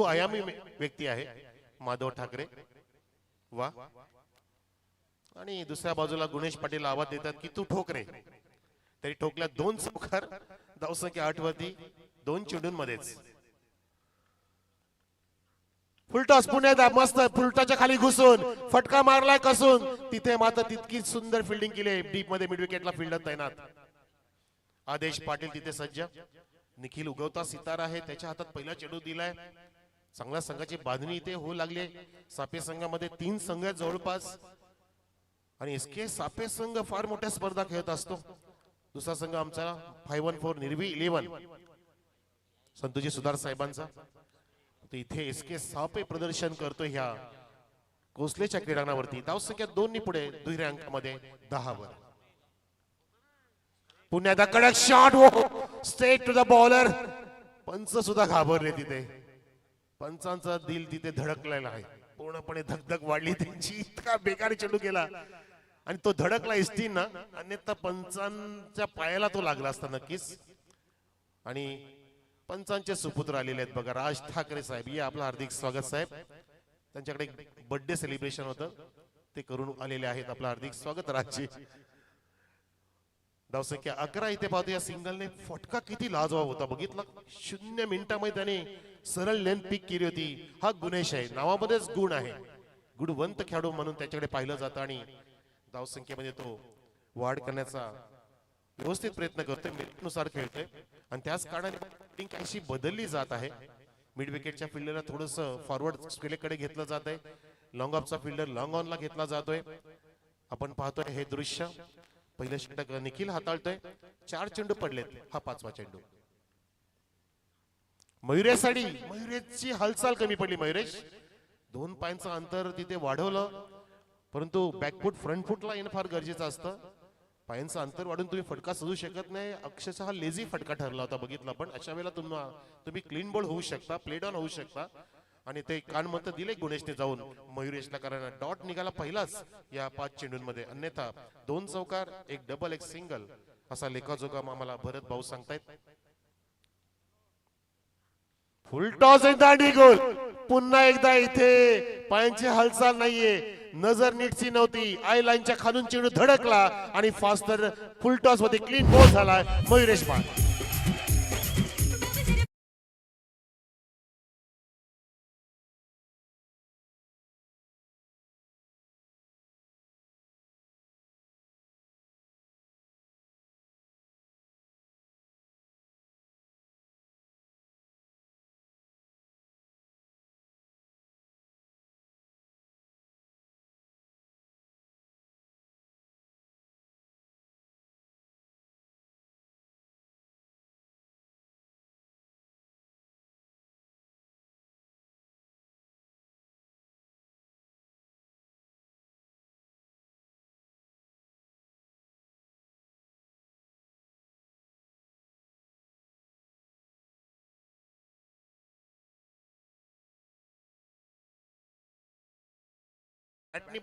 आयामी व्यक्ती आहे माधव ठाकरे वा आणि दुसऱ्या बाजूला गुणेश पाटील आवाज देतात की तू ठोक रे तरी ठोकल्या 2 चौकार धावसंख्या 8 वरती 2 चेंडूंमध्येच फुलटॉस पुण्यात मस्त फुलटॉसच्या खाली घुसून फटका मारलाय कसून तिथे मात्र तितकी सुंदर फिल्डिंग केली डीप मध्ये मिड विकेटला फिल्डर तैनात आदेश पाटील तिथे सज्ज निखिल उगवता सितारा आहे त्याच्या हातात पहिला चेंडू दिलाय चांगल्या संघाची बांधणी इथे होऊ लागली सापे संघामध्ये 3 संघ आहेत जवळपास आणि एसके सापे संघ फार मोठ्या स्पर्धा खेळत असतो दुसरा संघ आमचा 514 निर्वी 11 संतोजी सुधार साहेबांचा इथे एसके सापे प्रदर्शन करतो ह्या कोसलेच्या क्रीडांगणावरती धावसंख्या 2 नी पुढे दुसऱ्या अंकामध्ये 10 वर पुण्याचा कडक shot straight to the bowler पंच सुद्धा घाबरले तिथे पंचांचा दिल तिथे धडकलेला आहे पूर्णपणे धगधग वाढली त्यांची इतका बेकार चेंडू केला आणि तो धडकला एसटी ना अन्यथा पंचांच्या पायाला तो लागला असता नक्कीच आणि पंचांचे सुपुत्र आलेले आहेत बघा राज ठाकरे साहेब या आपलं हार्दिक स्वागत साहेब त्यांच्याकडे बर्थडे सेलिब्रेशन होतं ते करून आलेले आहेत आपलं हार्दिक स्वागत राजजी धावसंख्या 11 इथे पाहतो या सिंगलने फटका किती लाजवाब होता बघितलं 0 मिनिटांमध्ये त्याने सरळ लेंथ पिक केली होती हा गुणेश आहे नावामध्येच गुण आहे गुणवंत खेळाडू म्हणून त्याच्याकडे पाहिलं जातं आणि धावसंख्येमध्ये तो वाढ करण्याचा व्यवस्थित प्रयत्न करतोय मेरिटनुसार खेळतोय आणि त्याच कारणाने बॅटिंग काहीशी बदलली जात आहे मिड विकेटच्या फिल्डरला थोडंसं फॉरवर्ड स्क्वेलेकडे घेतलं जात आहे लॉंग ऑफचा फिल्डर लॉंग ऑनला घेतला जातोय आपण पाहतोय हे दृश्य पहिलं षटक निखिल हाताळतोय 4 चेंडू पडलेत हा 5वा चेंडू मयुरेशसाठी मयुरेशची हालचाल कमी पडली मयुरेश 2 पायांचं अंतर तिथे वाढवलं परंतु बॅकफूट फ्रंट फुटला येणं फार गरजेचं असतं पायांचं अंतर वाढून तुम्ही फटका सजू शकत नाही अक्षरशः हा लेझी फटका ठरला होता बघितला पण अशा वेळेला तुम्ही क्लीन बॉल होऊ शकता प्लेड ऑन होऊ शकता आणि ते कानमंत दिले गुणेशने जाऊन मयुरेशला कारण डॉट निघाला पहिलाच या 5 चेंडूंमध्ये अन्यथा 2 चौकार 1 डबल 1 सिंगल असा लेखाजोखा आम्हाला भरत भाऊ सांगतायत फुल टॉस दांडी गोल पुन्हा एकदा इथे पायांची हालचाल नाहीये नजर नीटची नव्हती आय लाईनच्या खालून चेंडू धडकला आणि फास्टर फुल टॉस मध्ये क्लीन बॉल झाला मयुरेश पाल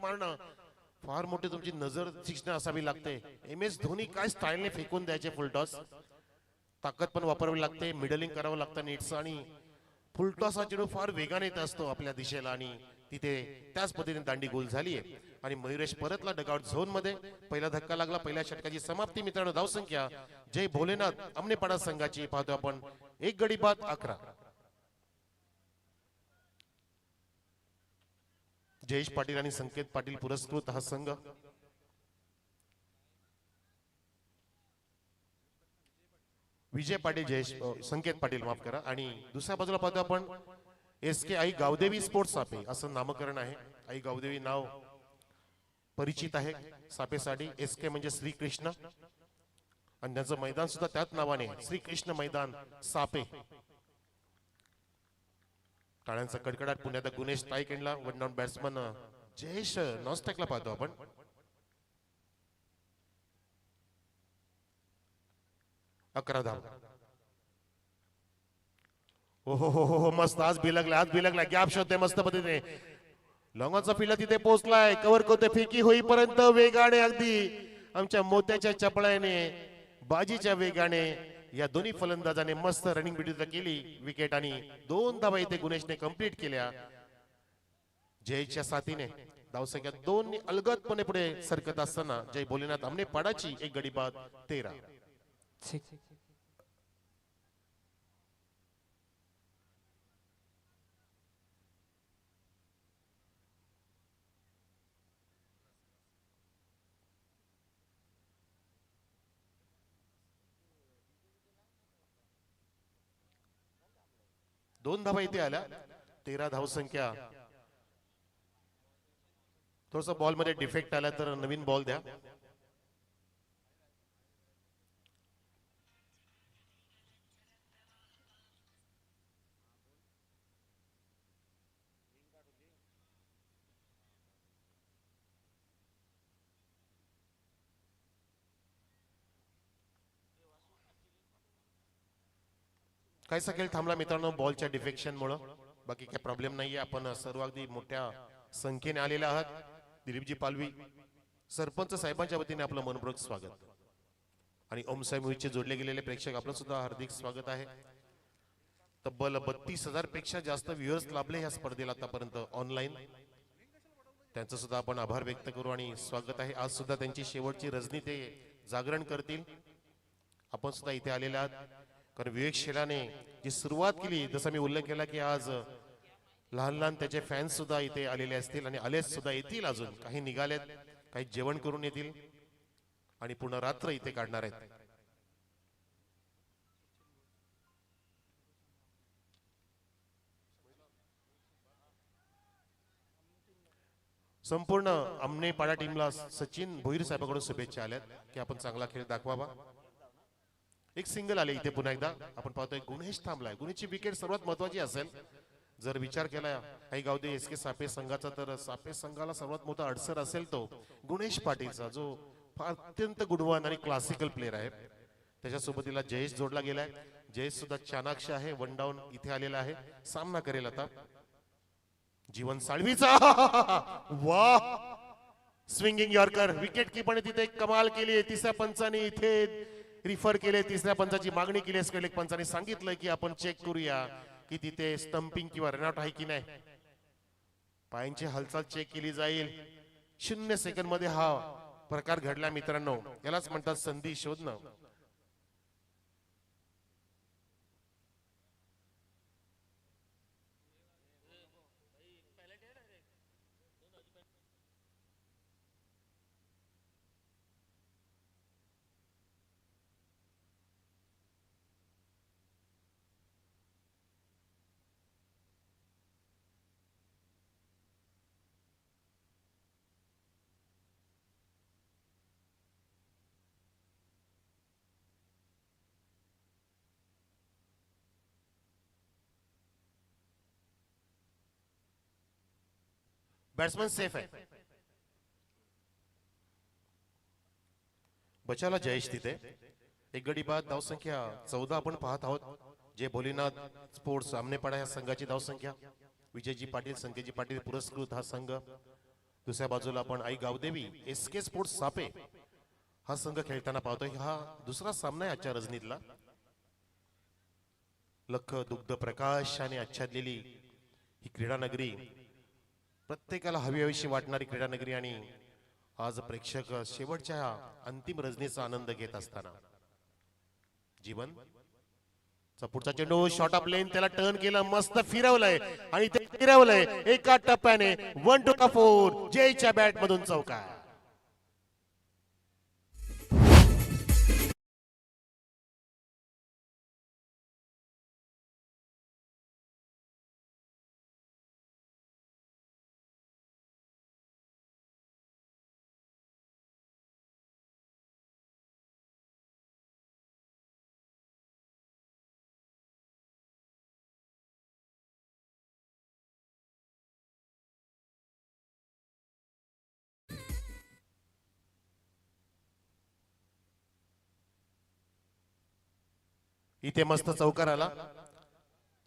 मारणं फार मोठी तुमची नजर तीक्ष्ण असावी लागते एम एस धोनी काय स्टाईलने फेकून द्यायचे फुलटॉस ताकद पण वापरावी लागते मिडलिंग करावं लागतं नीटचं आणि फुलटॉस हा चेंडू फार वेगाने येत असतो आपल्या दिशेला आणि तिथे त्याच पद्धतीने दांडी गोल झालीये आणि मयुरेश परतला डगआउट झोन मध्ये पहिला धक्का लागला पहिल्या षटकाची समाप्ती मित्रांनो धावसंख्या जय भोलेनाथ अमनेपाडा संघाची पाहतो आपण 1 गडी बाद 11 जयेश पाटील आणि संकेत पाटील पुरस्कृत हा संघ विजय पाटील जयेश संकेत पाटील माफ करा आणि दुसऱ्या बाजूला पाहतो आपण एसके आई गावदेवी स्पोर्ट्स सापे असं नामकरण आहे आई गावदेवी नाव परिचित आहे सापेसाठी एसके म्हणजे श्रीकृष्ण आणि त्याचं मैदान सुद्धा त्याच नावाने श्रीकृष्ण मैदान सापे टाळ्यांचा कडकडाट पुण्यात गुणेश स्ट्राईक एंडला one down batsman Jayesh non स्ट्राईकला पाहतो आपण 11 धाव हो मस्त आज बिलगला गॅप शोधते मस्त पद्धतीने लॉंगॉनचा फिल्डर तिथे पोहोचलाय कव्हर करतोय फेकी होईपर्यंत वेगाने अगदी आमच्या मोत्याच्या चपळाने बाजीच्या वेगाने या दोन्ही फलंदाजाने मस्त रनिंग विरुद्ध केली विकेट आणि 2 धावा इथे गुणेशने कंप्लीट केल्या. जयच्या साथीने धावसंख्या 2 अलगदपणे पुढे सरकत असताना जय भोलेनाथ आमने पाडाची एक गडी बाद 13. दोन धावा इथे आल्या 13 धावसंख्या. थोडस बॉल मध्ये डिफेक्ट आला तर नवीन बॉल द्या. काहीसा खेळ थांबला मित्रांनो बॉलच्या डिफेक्शन मुळे. बाकी काही प्रॉब्लेम नाहीये. आपण सर्व अगदी मोठ्या संख्येने आलेले आहात. दिलीपजी पालवी सरपंच साहेबांच्या वतीने आपलं मनपूर्वक स्वागत आणि ओम साई मूवीचे जोडले गेलेले प्रेक्षक आपलं सुद्धा हार्दिक स्वागत आहे. तब्बल 32,000 पेक्षा जास्त व्ह्युअर्स लाभले ह्या स्पर्धेला आतापर्यंत ऑनलाईन. त्यांचं सुद्धा आपण आभार व्यक्त करू आणि स्वागत आहे. आज सुद्धा त्यांची शेवटची रजनी ते जागरण करतील. आपण सुद्धा इथे आलेले आहात कारण विवेक शेलाने जी सुरुवात केली जसं मी उल्लेख केला की आज लहान लहान त्याचे फॅन्स सुद्धा इथे आलेले असतील आणि आलेच सुद्धा येतील. अजून काही निघालेत, काही जेवण करून येतील आणि पूर्ण रात्र इथे काढणार आहेत. संपूर्ण आमने पाडा टीमला सचिन भोईर साहेबांकडून शुभेच्छा आल्यात की आपण चांगला खेळ दाखवावा. एक सिंगल आले इथे पुन्हा एकदा आपण पाहतोय गुणेश थांबलाय. गुणेशची विकेट सर्वात महत्वाची असेल. जर विचार केला काही गावदे एस के सापे संघाचा तर सापे संघाला सर्वात मोठा अडसर असेल तो गुणेश पाटीलचा जो फार अत्यंत गुणवान आणि क्लासिकल प्लेअर आहे. त्याच्या सोबतीला जयेश जोडला गेलाय. जयेश सुद्धा चाणाक्ष आहे. 1 डाऊन इथे आलेला आहे. सामना करेल आता जीवन साळवीचा. वाह स्विंगिंग यॉर्कर. विकेट कीपरने तिथे एक कमाल केली. तिसऱ्या पंचाने इथे रिफर केले. तिसऱ्या पंचाची मागणी केली. स्केलिक पंचाने सांगितलं की आपण चेक करूया की तिथे स्टंपिंग किंवा रनआउट आहे की नाही. पायांची हालचाल चेक केली जाईल. 0 सेकंड मध्ये हा प्रकार घडला मित्रांनो. यालाच म्हणतात संधी शोधणं. बॅट्समन सेफ आहे. बचावला जयेश तिथे. एक गडी बाद धावसंख्या 14 आपण पाहत आहोत. जे भोलेनाथ स्पोर्ट्स आमनेपाडा या संघाची धावसंख्या. विजयजी पाटील संकेतजी पाटील पुरस्कृत हा संघ. दुसऱ्या बाजूला आपण आई गावदेवी एस के स्पोर्ट्स सापे हा संघ खेळताना पाहतोय. हा दुसरा सामना आहे आजच्या रजनीतला. लख दुग्ध प्रकाशाने आच्छादलेली ही क्रीडा नगरी, प्रत्येकाला हवीहवीशी वाटणारी क्रीडा नगरी आणि आज प्रेक्षक शेवटच्या अंतिम रजनीचा आनंद घेत असताना जीवन पुढचा चेंडू शॉर्ट ऑफ लेन त्याला टर्न केलं. मस्त फिरवलंय आणि ते फिरवलंय एका टप्प्याने. 1-4 जयच्या बॅट मधून चौका. इथे मस्त चौकार आला.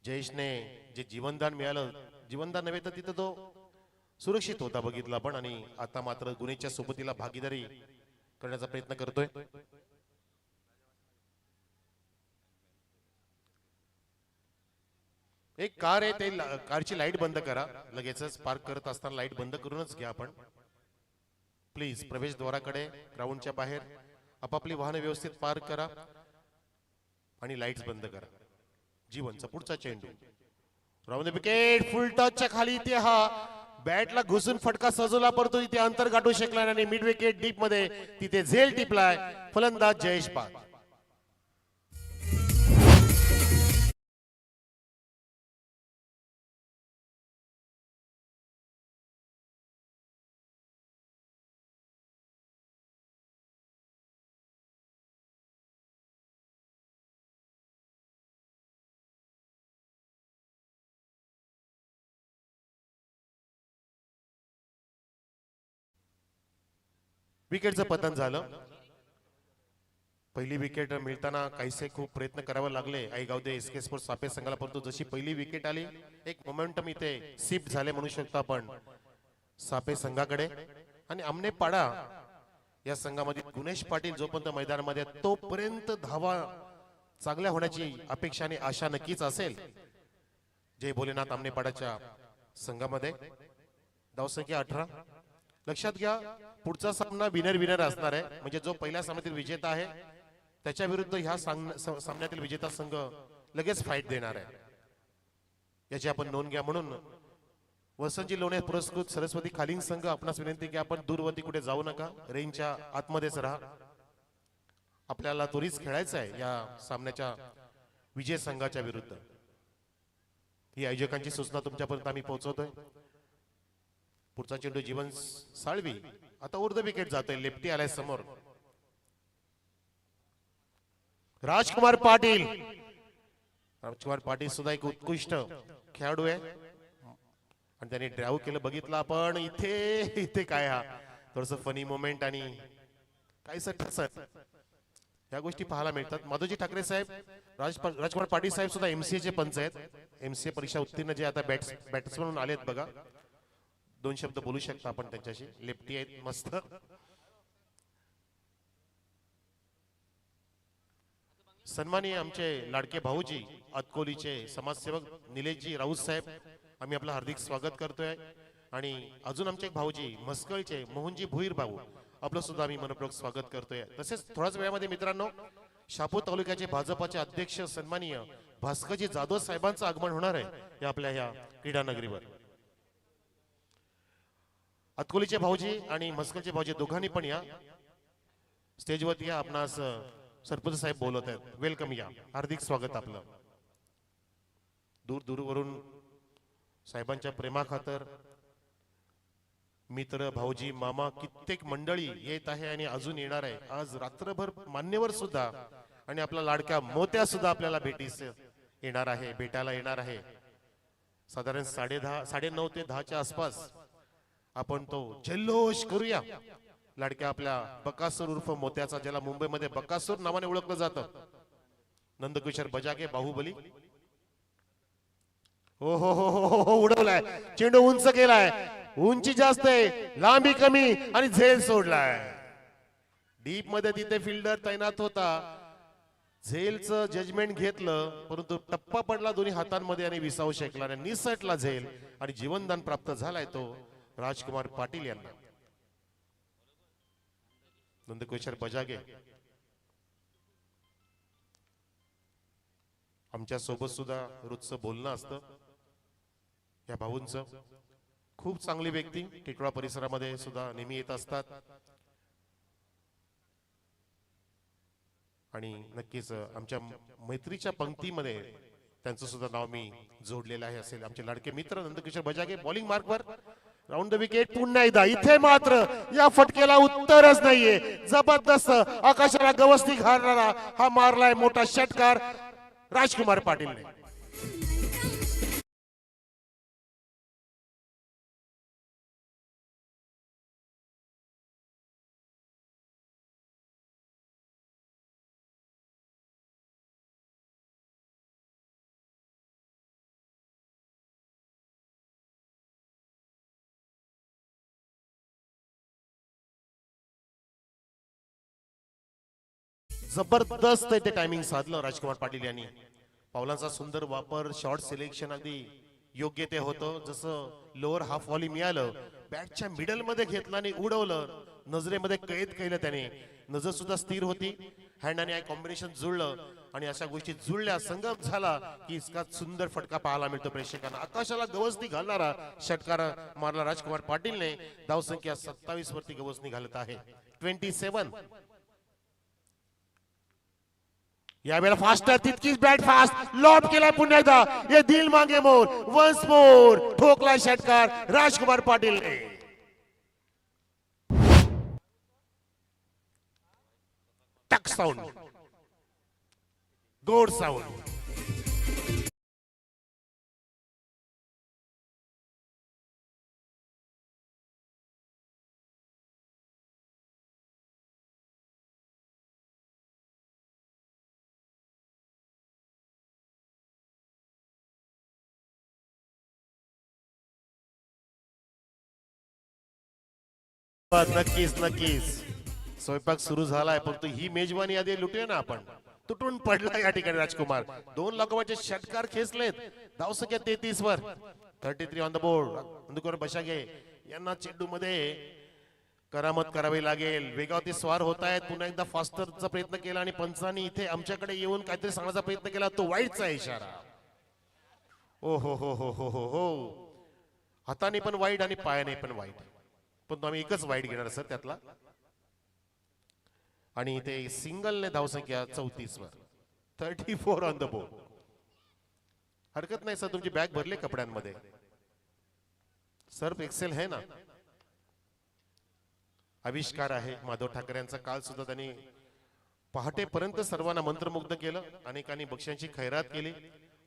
जयेशने जे जीवनदान मिळालं, जीवनदान नव्हे तर तिथे तो सुरक्षित होता बघितला पण. आणि आता मात्र गुणेशच्या सोबतीला भागीदारी करण्याचा प्रयत्न करतोय. एक कार आहे, ते कारची लाईट बंद करा. लगेचच पार्क करत असताना लाईट बंद करूनच घ्या आपण. प्लीज प्रवेशद्वाराकडे ग्राउंडच्या बाहेर आपापली वाहने व्यवस्थित पार्क करा आणि लाईट्स बंद करा. जीवनचा पुढचा चेंडू राऊंड द विकेट, फुल टचच्या खाली इथे हा बॅटला घुसून फटका सजवला, परंतु इथे अंतर गाठू शकला आणि मिड विकेट डीप मध्ये तिथे झेल टिपलाय फलंदाज जयेश पाल. विकेटचं पतन झालं. पहिली विकेट मिळताना काहीसे खूप प्रयत्न करावे लागले आईगावदे एसके स्पोर्ट्स सापे संघाला, परंतु जशी पहिली विकेट आली एक मोमेंटम इथे शिफ्ट झाले म्हणू शकतो आपण सापे संघाकडे. आणि आमने पाडा या संघामध्ये गुणेश पाटील जोपर्यंत मैदानामध्ये तोपर्यंत धावा चांगल्या होण्याची अपेक्षा आणि आशा नक्कीच असेल. जय भोलेनाथ आमने पाडाच्या संघामध्ये धावसंख्या 18. लक्षात घ्या पुढचा सामना विनर विनर असणार आहे, म्हणजे जो पहिल्या सामन्यातील विजेता आहे त्याच्या विरुद्ध ह्या सामन्यातील विजेता संघ लगेच फाईट देणार आहे, याची आपण नोंद घ्या. म्हणून वसंतजी लोणे पुरस्कृत सरस्वती खालींग संघ आपणास विनंती की आपण दूरवरती कुठे जाऊ नका, रेंजच्या आतमध्येच राहा. आपल्याला त्वरित खेळायचं आहे या सामन्याच्या विजय संघाच्या विरुद्ध. ही आयोजकांची सूचना तुमच्यापर्यंत आम्ही पोहोचवतोय. पुढचा चेंडू जीवन साळवी, आता उर्ध विकेट जातोय, लेफ्टी आलाय समोर. राजकुमार पाटील, राजकुमार पाटील सुद्धा एक उत्कृष्ट खेळाडू आहे आणि त्याने ड्राईव्ह केलं बघितलं आपण. इथे काय हा थोडस फनी मोमेंट आणि काही सर या गोष्टी पाहायला मिळतात. माधवजी ठाकरे साहेब, राजकुमार पाटील साहेब सुद्धा एमसीए चे पंच आहेत. एमसीए परीक्षा उत्तीर्ण जे आता बॅट्समन म्हणून आलेत बघा, 2 शब्द बोलू शकता आपण त्यांच्याशी. लेफ्टी आहेत मस्त. सन्माननीय आमचे लाडके भाऊजी अतकोलीचे समाजसेवक निलेशजी राऊत साहेब, आम्ही आपलं हार्दिक स्वागत करतोय. आणि अजून आमचे एक भाऊजी मस्कळचे मोहनजी भुईर भाऊ, आपलं सुद्धा आम्ही मनपूर्वक स्वागत करतोय. तसेच थोड्याच वेळामध्ये मित्रांनो शहापूर तालुक्याचे भाजपाचे अध्यक्ष सन्माननीय भास्करजी जाधव साहेबांचं आगमन होणार आहे या आपल्या ह्या क्रीडा नगरीवर. अतकोलीचे भाऊजी आणि मस्कलचे भाऊजी दोघांनी पण या स्टेजवरती या. आपणास सरपंच साहेब बोलत आहेत, वेलकम, या, हार्दिक स्वागत आपलं. दूर दूरवरून साहेबांच्या प्रेमाखातर मित्र भाऊजी मामा कित्येक मंडळी येत आहे आणि अजून येणार आहे. आज रात्रभर मान्यवर सुद्धा आणि आपला लाडक्या मोत्या सुद्धा आपल्याला भेटीस येणार आहे, भेटायला येणार आहे. साधारण 9:30 ते 10च्या आसपास आपण तो जल्लोष करूया. लाडक्या आपल्या बकासूर उर्फ मोत्याचा, ज्याला मुंबईमध्ये बकासूर नावाने ओळखलं जातं, नंदकिशोर बजागे बाहुबली. हो हो हो हो हो, उडवलाय चेंडू, उंच केलाय, उंची जास्त आहे, लांबी कमी आणि झेल सोडलाय. डीप मध्ये तिथे फिल्डर तैनात होता, झेलचं जजमेंट घेतलं, परंतु टप्पा पडला दोन्ही हातांमध्ये आणि विसावू शकला आणि निसटला झेल आणि जीवनदान प्राप्त झालाय तो राजकुमार पाटील यांना. नंदकिशोर बजागे आमच्या सोबत सुद्धा रोजचं बोलणं असतं. या भाऊंचं खूप चांगली व्यक्ती, टिटवाळा परिसरामध्ये सुद्धा नेहमी येत असतात आणि नक्कीच आमच्या मैत्रीच्या पंक्तीमध्ये त्यांचं सुद्धा नाव मी जोडलेलं आहे. असेल आमचे लाडके मित्र Nandkishor Bajage bowling mark, round the wicket. पुन्हा एकदा इथे मात्र या फटकेला उत्तरच नाहीये. जबरदस्त आकाशाला गवसणी घालणारा हा मारलाय मोठा षटकार राजकुमार पाटीलने. जबरदस्त ते टायमिंग साधलं राजकुमार पाटील यांनी. पावलांचा सुंदर वापर, शॉर्ट सिलेक्शन अगदी योग्य ते होतं. जसं लोअर हाफ व्हॉली मिळालं, बॅटच्या मिडल मध्ये घेतलं आणि उडवलं, नजरेमध्ये कैद केलं त्याने. नजर सुद्धा स्थिर होती, हँड आणि आय कॉम्बिनेशन जुळलं आणि अशा गोष्टी जुळल्या, संगम झाला की इतका सुंदर फटका पाहायला मिळतो प्रेक्षकांना. आकाशाला गवसणी घालणारा षटकार मारला राजकुमार पाटीलने. धावसंख्या 27 वरती गवसणी घालत आहे 27. यावेळेला फास्टर, तितकीच बॅट फास्ट, लॉब केला पुन्हा एकदा. ये दिल मागे मोर, वन्स मोर, ठोकला षटकार राजकुमार पाटीलने. टक साऊंड, गोड साऊंड. नक्कीच नक्कीच स्वयंपाक सुरू झालाय, परंतु ही मेजवानी आधी लुटूया ना आपण. तुटून पडला या ठिकाणी राजकुमार. 2 लागोपाठचे षटकार खेचलेत. धावसंख्या 33 वर. 33 ऑन द बोर्ड. अंधुकर बशागे यांना चेंडू मध्ये करामत करावी लागेल. वेगावरती स्वार होत आहेत. पुन्हा एकदा फास्टरचा प्रयत्न केला आणि पंचांनी इथे आमच्याकडे येऊन काहीतरी सांगण्याचा प्रयत्न केला. तो वाईटचा इशारा. ओ हो हो हो हो हो हो, हाताने पण वाईट आणि पायाने पण वाईट, पण आम्ही एकच वाईट घेणार सर त्यातला. आणि इथे सिंगलने धावसंख्या 34 वर. 34 ऑन द बोर्ड. हरकत नाही सर, तुमची बॅग भरले कपड्यांमध्ये. सर्फ एक्सेल है ना. आविष्कार आहे माधव ठाकरे यांचा. काल सुद्धा त्यांनी पहाटेपर्यंत सर्वांना मंत्रमुग्ध केलं, अनेकांनी बक्षांची खैरात केली.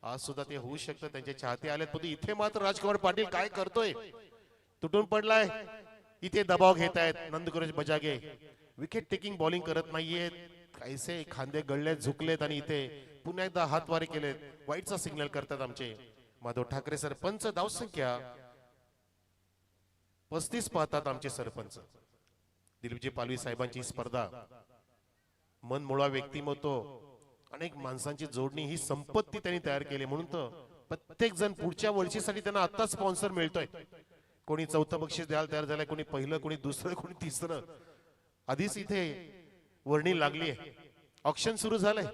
आज सुद्धा ते होऊ शकतं, त्यांचे चाहते आलेत. पण इथे मात्र राजकुमार पाटील काय करतोय, तुटून पडलाय. इथे दबाव घेत आहेत Nandkumar Bajage. Wicket taking bowling करत नाहीयेत, काहीसे खांदे गळलेत, झुकलेत आणि इथे पुन्हा एकदा हातवारे केलेत. वाईटचा सिग्नल करतात आमचे माधव ठाकरे सरपंच. धावसंख्या 35 पाहतात आमचे सरपंच. दिलीपजी पालवी साहेबांची स्पर्धा, मनमुळा व्यक्तिमत्व, अनेक माणसांची जोडणी, ही संपत्ती त्यांनी तयार केली. म्हणून तर प्रत्येक जण पुढच्या वर्षीसाठी त्यांना आता स्पॉन्सर मिळतोय. कोणी 4थं बक्षीस द्यायला तयार झालंय, कोणी पहिलं, कोणी दुसरं, कोणी तिसरं. आधीच इथे वर्णी लागली आहे. ऑक्शन सुरू झालंय.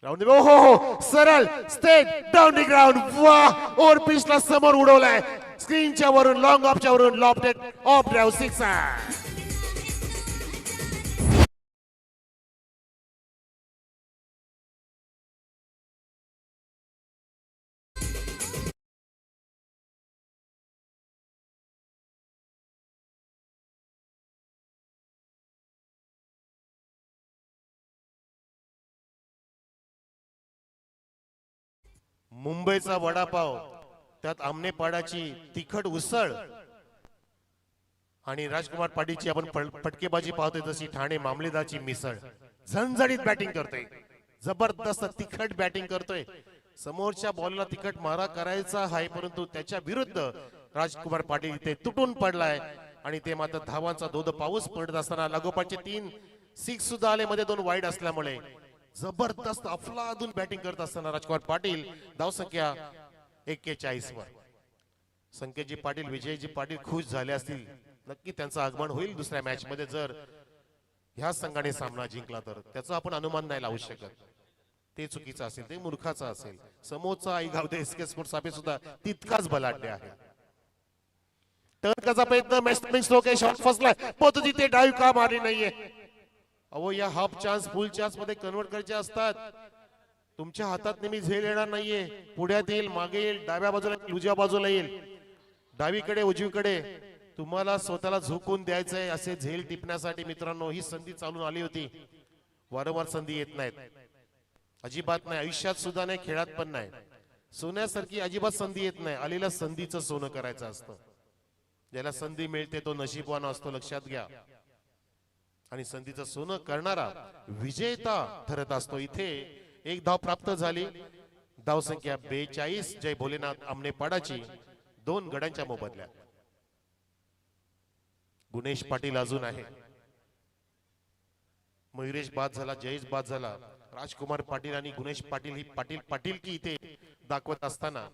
राऊंड हो हो, सरळ स्टेट डाऊन द ग्राउंड. वाह, ओव्हर पिचला समोर उडवलाय. स्क्रीनच्या वरून, लॉंग ऑफच्या वरून, लॉफ्टेड ऑफ ड्राइव्ह सिक्सर. मुंबईचा वडापाव, त्यात आमनेपाडाची तिखट उसळ आणि राजकुमार पाटीलची आपण फटकेबाजी पाहतोय तशी ठाणे मामलेदारची मिसळ. झणझणीत बॅटिंग करतोय, जबरदस्त तिखट बॅटिंग करतोय. समोरच्या बॉलला तिखट मारा करायचा आहे, परंतु त्याच्या विरुद्ध राजकुमार पाटील इथे तुटून पडलाय. आणि ते मात्र धावांचा धोध पाऊस पडत असताना लागोपाठचे 3 सिक्स सुद्धा आले, मध्ये 2 वाईड असल्यामुळे जबरदस्त अफलातून बॅटिंग करत असताना राजकुमार पाटील. धावसंख्या 41 वर. संकेतजी पाटील, विजयजी पाटील खुश झाले असतील. नक्की त्यांचं आगमन होईल दुसऱ्या मॅच मध्ये. जर ह्या संघाने सामना जिंकला तर त्याचा आपण अनुमान नाही लावू शकत. ते चुकीचं असेल, ते मूर्खाचं असेल. समोरचा आई गावदे एसके स्पोर्ट्स सापे सुद्धा तितकाच बलाढ्य आहे. टर्नचा प्रयत्न, मॅच शॉट फसलाय, पण तिथे डाईव्ह का मारली नाहीये. अहो, या हाफ चान्स फुल चान्स मध्ये कन्वर्ट करायचे असतात. तुमच्या हातात नेहमी झेल येणार नाहीये. पुढ्यात येईल, मागे येईल, डाव्या बाजूला येईल, उजव्या बाजूला येईल, डावीकडे उजवीकडे. तुम्हाला स्वतःला झुकून द्यायचंय. असे झेल टिपण्यासाठी मित्रांनो ही संधी चालून आली होती. वारंवार संधी येत नाहीत, अजिबात नाही. आयुष्यात सुद्धा नाही, खेळात पण नाही. सोन्यासारखी अजिबात संधी येत नाही. आलेल्या संधीचं सोनं करायचं असतं. ज्याला संधी मिळते तो नशीबवान असतो, लक्षात घ्या. आणि संधीचं सोनं करणारा विजेता ठरत असतो. इथे 1 धाव प्राप्त झाली. धावसंख्या 42. जय भोलेनाथ आमनेपाडाची 2 गड्यांच्या मोबदल्यात. गुणेश पाटील अजून आहे. मयुरेश बाद झाला, जयेश बाद झाला राजकुमार पाटील आणि गुणेश पाटील ही पाटील की इथे दाखवत असताना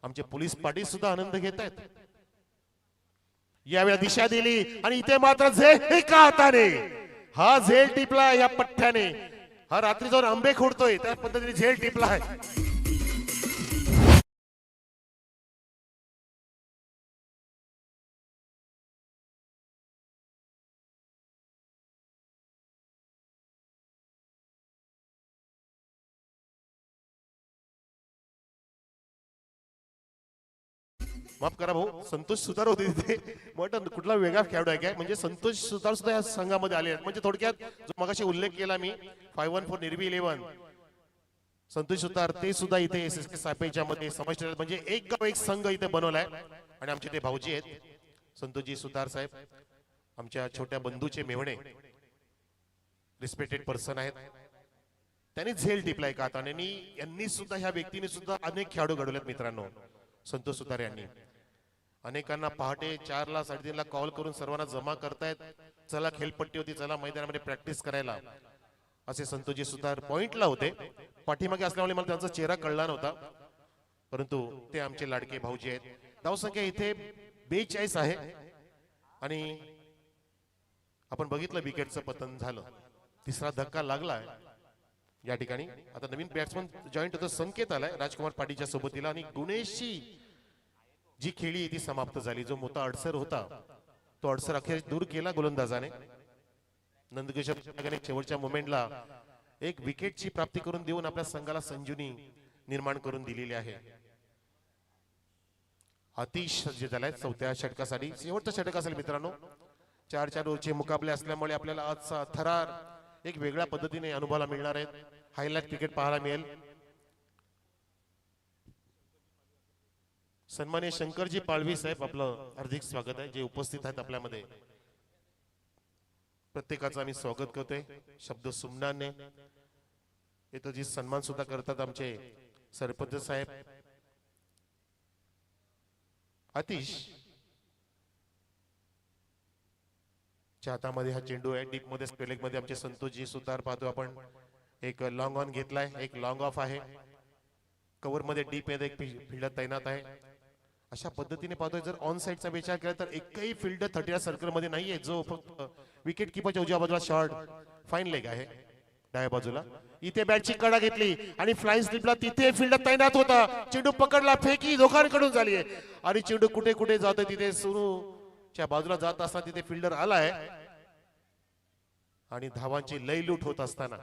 आमचे पोलीस पाटील सुद्धा आनंद घेत आहेत. यावेळी दिशा दिली आणि इथे मात्र झेल एका हाताने हा झेल टिपला या पठ्ठ्याने. हा रात्री जाऊन आंबे खोडतोय त्या पद्धतीने झेल टिपला आहे. माफ करा भाऊ, संतोष सुतार होते तिथे. म्हटलं कुठला वेगळा खेळाडू आहे काय, म्हणजे संतोष सुतार सुद्धा या संघामध्ये आले आहेत. म्हणजे थोडक्यात जो मगाशी उल्लेख केला मी 514 निर्वी 11 संतोष सुतार ते सुद्धा इथे SSK सापेच्या मध्ये समाविष्ट. म्हणजे एक गाव एक संघ इथे बनवलाय. आणि आमचे ते भाऊजी आहेत संतोषजी सुतार साहेब, आमच्या छोट्या बंधूचे मेवणे, रिस्पेक्टेड पर्सन आहेत. त्यांनी झेल टिपलाय का हाताने. यांनी सुद्धा ह्या व्यक्तीने सुद्धा अनेक खेळाडू घडवलेत मित्रांनो. संतोष सुतार यांनी अनेकांना पहाटे 4ला 3:30ला कॉल करून सर्वांना जमा करतायत. चला खेळपट्टी होती, चला मैदानामध्ये प्रॅक्टिस करायला, असे संतोषजी सुतार पॉइंटला होते. पाठीमागे असल्यामुळे मला त्यांचा चेहरा कळला नव्हता, परंतु ते आमचे लाडके भाऊजी आहेत. धावसंख्या इथे 42 आहे आणि आपण बघितलं विकेटचं पतन झालं. तिसरा धक्का लागला या ठिकाणी. आता नवीन बॅट्समन जॉईंट होतं, संकेत आलाय राजकुमार पाटीलच्या सोबतीला. आणि गुणेशची जी खेळी ती समाप्त झाली. जो मोठा अडसर होता तो अडसर अखेर दूर केला गोलंदाजाने. नंदकिशोर शेवटच्या मोमेंटला एक विकेटची प्राप्ती करून देऊन आपल्या संघाला संजीवनी निर्माण करून दिलेली आहे. अतिश सज्ज झालाय चौथ्या षटकासाठी. शेवटचा षटक असेल मित्रांनो. 4 ओव्हरचे मुकाबले असल्यामुळे आपल्याला आजचा थरार एक वेगळ्या पद्धतीने अनुभवाला मिळणार आहे. हायलाइट क्रिकेट पाहायला मिळेल. सन्माननीय शंकरजी पाळवी साहेब, आपलं हार्दिक स्वागत आहे. जे उपस्थित आहेत आपल्यामध्ये प्रत्येकाचं आम्ही स्वागत करतोय शब्द सुमनाने. इथं जी सन्मान सुद्धा करतात आमचे सरपंच साहेब. अतिश च्या हातामध्ये हा चेंडू आहे. डीप मध्ये स्पेलिंग मध्ये आमचे संतोषजी सुतार पाहतो आपण. एक लॉंग ऑन घेतलाय, एक लॉंग ऑफ आहे. कव्हर मध्ये डीप मध्ये एक फिल्डर तैनात आहे. अशा पद्धतीने पाहतोय. जर ऑन साइडचा विचार केला तर एकही फिल्डर 30 सर्कल मध्ये नाहीये जो फक्त विकेट किपरच्या उजव्या बाजूला शॉर्ट फाईन लेग आहे डाव्या बाजूला. इथे बॅटची कडा घेतली आणि फ्लाइंग स्लिपला तिथे फिल्डर तैनात होता. चेंडू पकडला, फेकी दोघांकडून झाली आहे आणि चेंडू कुठे कुठे जातोय तिथे सुरूच्या बाजूला जात असताना तिथे फिल्डर आलाय आणि धावांची लय लूट होत असताना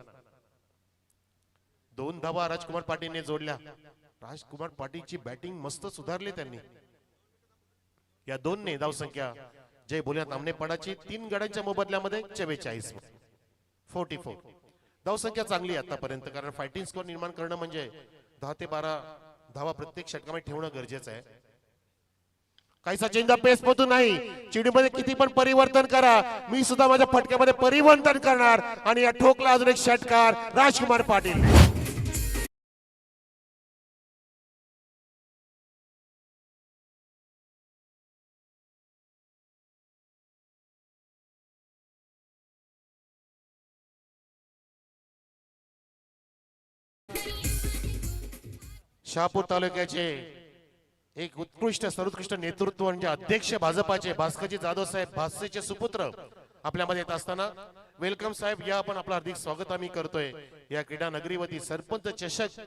2 धावा राजकुमार पाटीलने जोडल्या. राजकुमार पाटीलची बॅटिंग मस्त सुधारली त्यांनी. या 2 ने धावसंख्या जय बोलण्यात आमने पडाची 3 गड्यांच्या मोबदल्यामध्ये 44 धावसंख्या चांगली आतापर्यंत. कारण फायटिंग स्कोर निर्माण करणं म्हणजे 10 ते 12 धावा प्रत्येक षटकामध्ये ठेवणं गरजेचं आहे. काहीसा चेंज ऑफ पेस पोतू नाही. चेंडूमध्ये किती पण परिवर्तन करा, मी सुद्धा माझ्या फटक्यामध्ये परिवर्तन करणार. आणि या ठोकला अजून एक षटकार राजकुमार पाटील. शहापूर तालुक्याचे एक उत्कृष्ट सर्वोत्कृष्ट नेतृत्व म्हणजे अध्यक्ष भाजपाचे भास्करजी जाधव साहेब भास्सेचे सुपुत्र आपल्यामध्ये येत असताना वेलकम साहेब. या आपण आपलं हार्दिक स्वागत आम्ही करतोय या क्रीडा नगरीवरती सरपंच चषक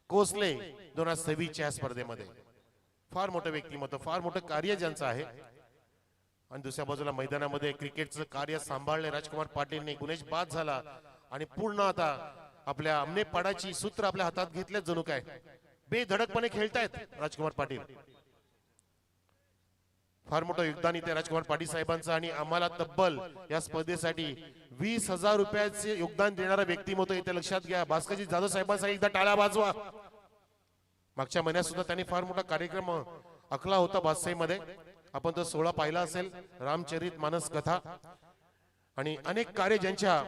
कोसले 2026 या स्पर्धेमध्ये. फार मोठं व्यक्तिमत्व, फार मोठं कार्य ज्यांचं आहे. आणि दुसऱ्या बाजूला मैदानामध्ये क्रिकेटचं कार्य सांभाळले राजकुमार पाटीलने. गुणेश बाद झाला आणि पूर्ण आता आपल्या आमने पाडाची सूत्र आपल्या हातात घेतले. जणू काय बेधडकपणे खेळतायत राजकुमार पाटील. फार मोठं योगदान इथे राजकुमार पाटील साहेबांचं. आणि आम्हाला तब्बल या स्पर्धेसाठी 20,000 रुपयाचे योगदान देणारा व्यक्तिमत्व इथे लक्षात घ्या. भास्करजी जाधव साहेबांसाठी एकदा टाळ्या वाजवा. मागच्या महिन्यात सुद्धा त्यांनी फार मोठा कार्यक्रम आखला होता भास्सेमध्ये. आपण तो 16 पाहिला असेल, रामचरित मानस कथा. आणि अनेक कार्य ज्यांच्या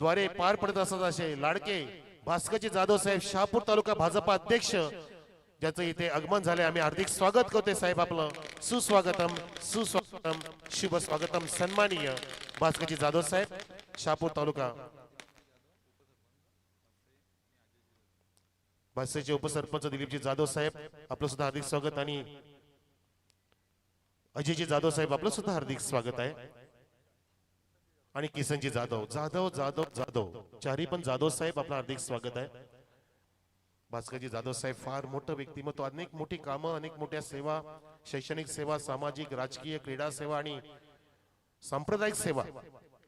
द्वारे पार पडत असत असे लाडके भास्करजी जाधव साहेब शहापूर तालुका भाजपा अध्यक्ष ज्याचं इथे आगमन झाले. आम्ही हार्दिक स्वागत करतोय साहेब आपलं. सुस्वागतम सुस्वागतम शुभ स्वागतम. सन्माननीय भास्करजी जाधव साहेब शहापूर तालुका. भास्करचे उपसरपंच दिलीपजी जाधव साहेब आपलं सुद्धा हार्दिक स्वागत आणि अजयजी जाधव साहेब आपलं सुद्धा हार्दिक स्वागत आहे आणि किसनजी जाधव जाधव जाधव जाधव चारी पण जाधव साहेब आपलं हार्दिक स्वागत आहे। भास्करजी जाधव साहेब फार मोठं व्यक्तिमत्व, अनेक मोठी कामं, अनेक मोठ्या सेवा, शैक्षणिक सेवा, सामाजिक, राजकीय, क्रीडा सेवा आणि सांप्रदायिक सेवा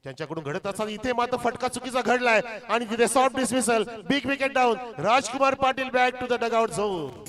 ज्यांच्याकडून घडत असतात। इथे मात्र फटका चुकीचा घडलाय आणि तिथे soft dismissal, big wicket down, Rajkumar Patil back to the dugout zone.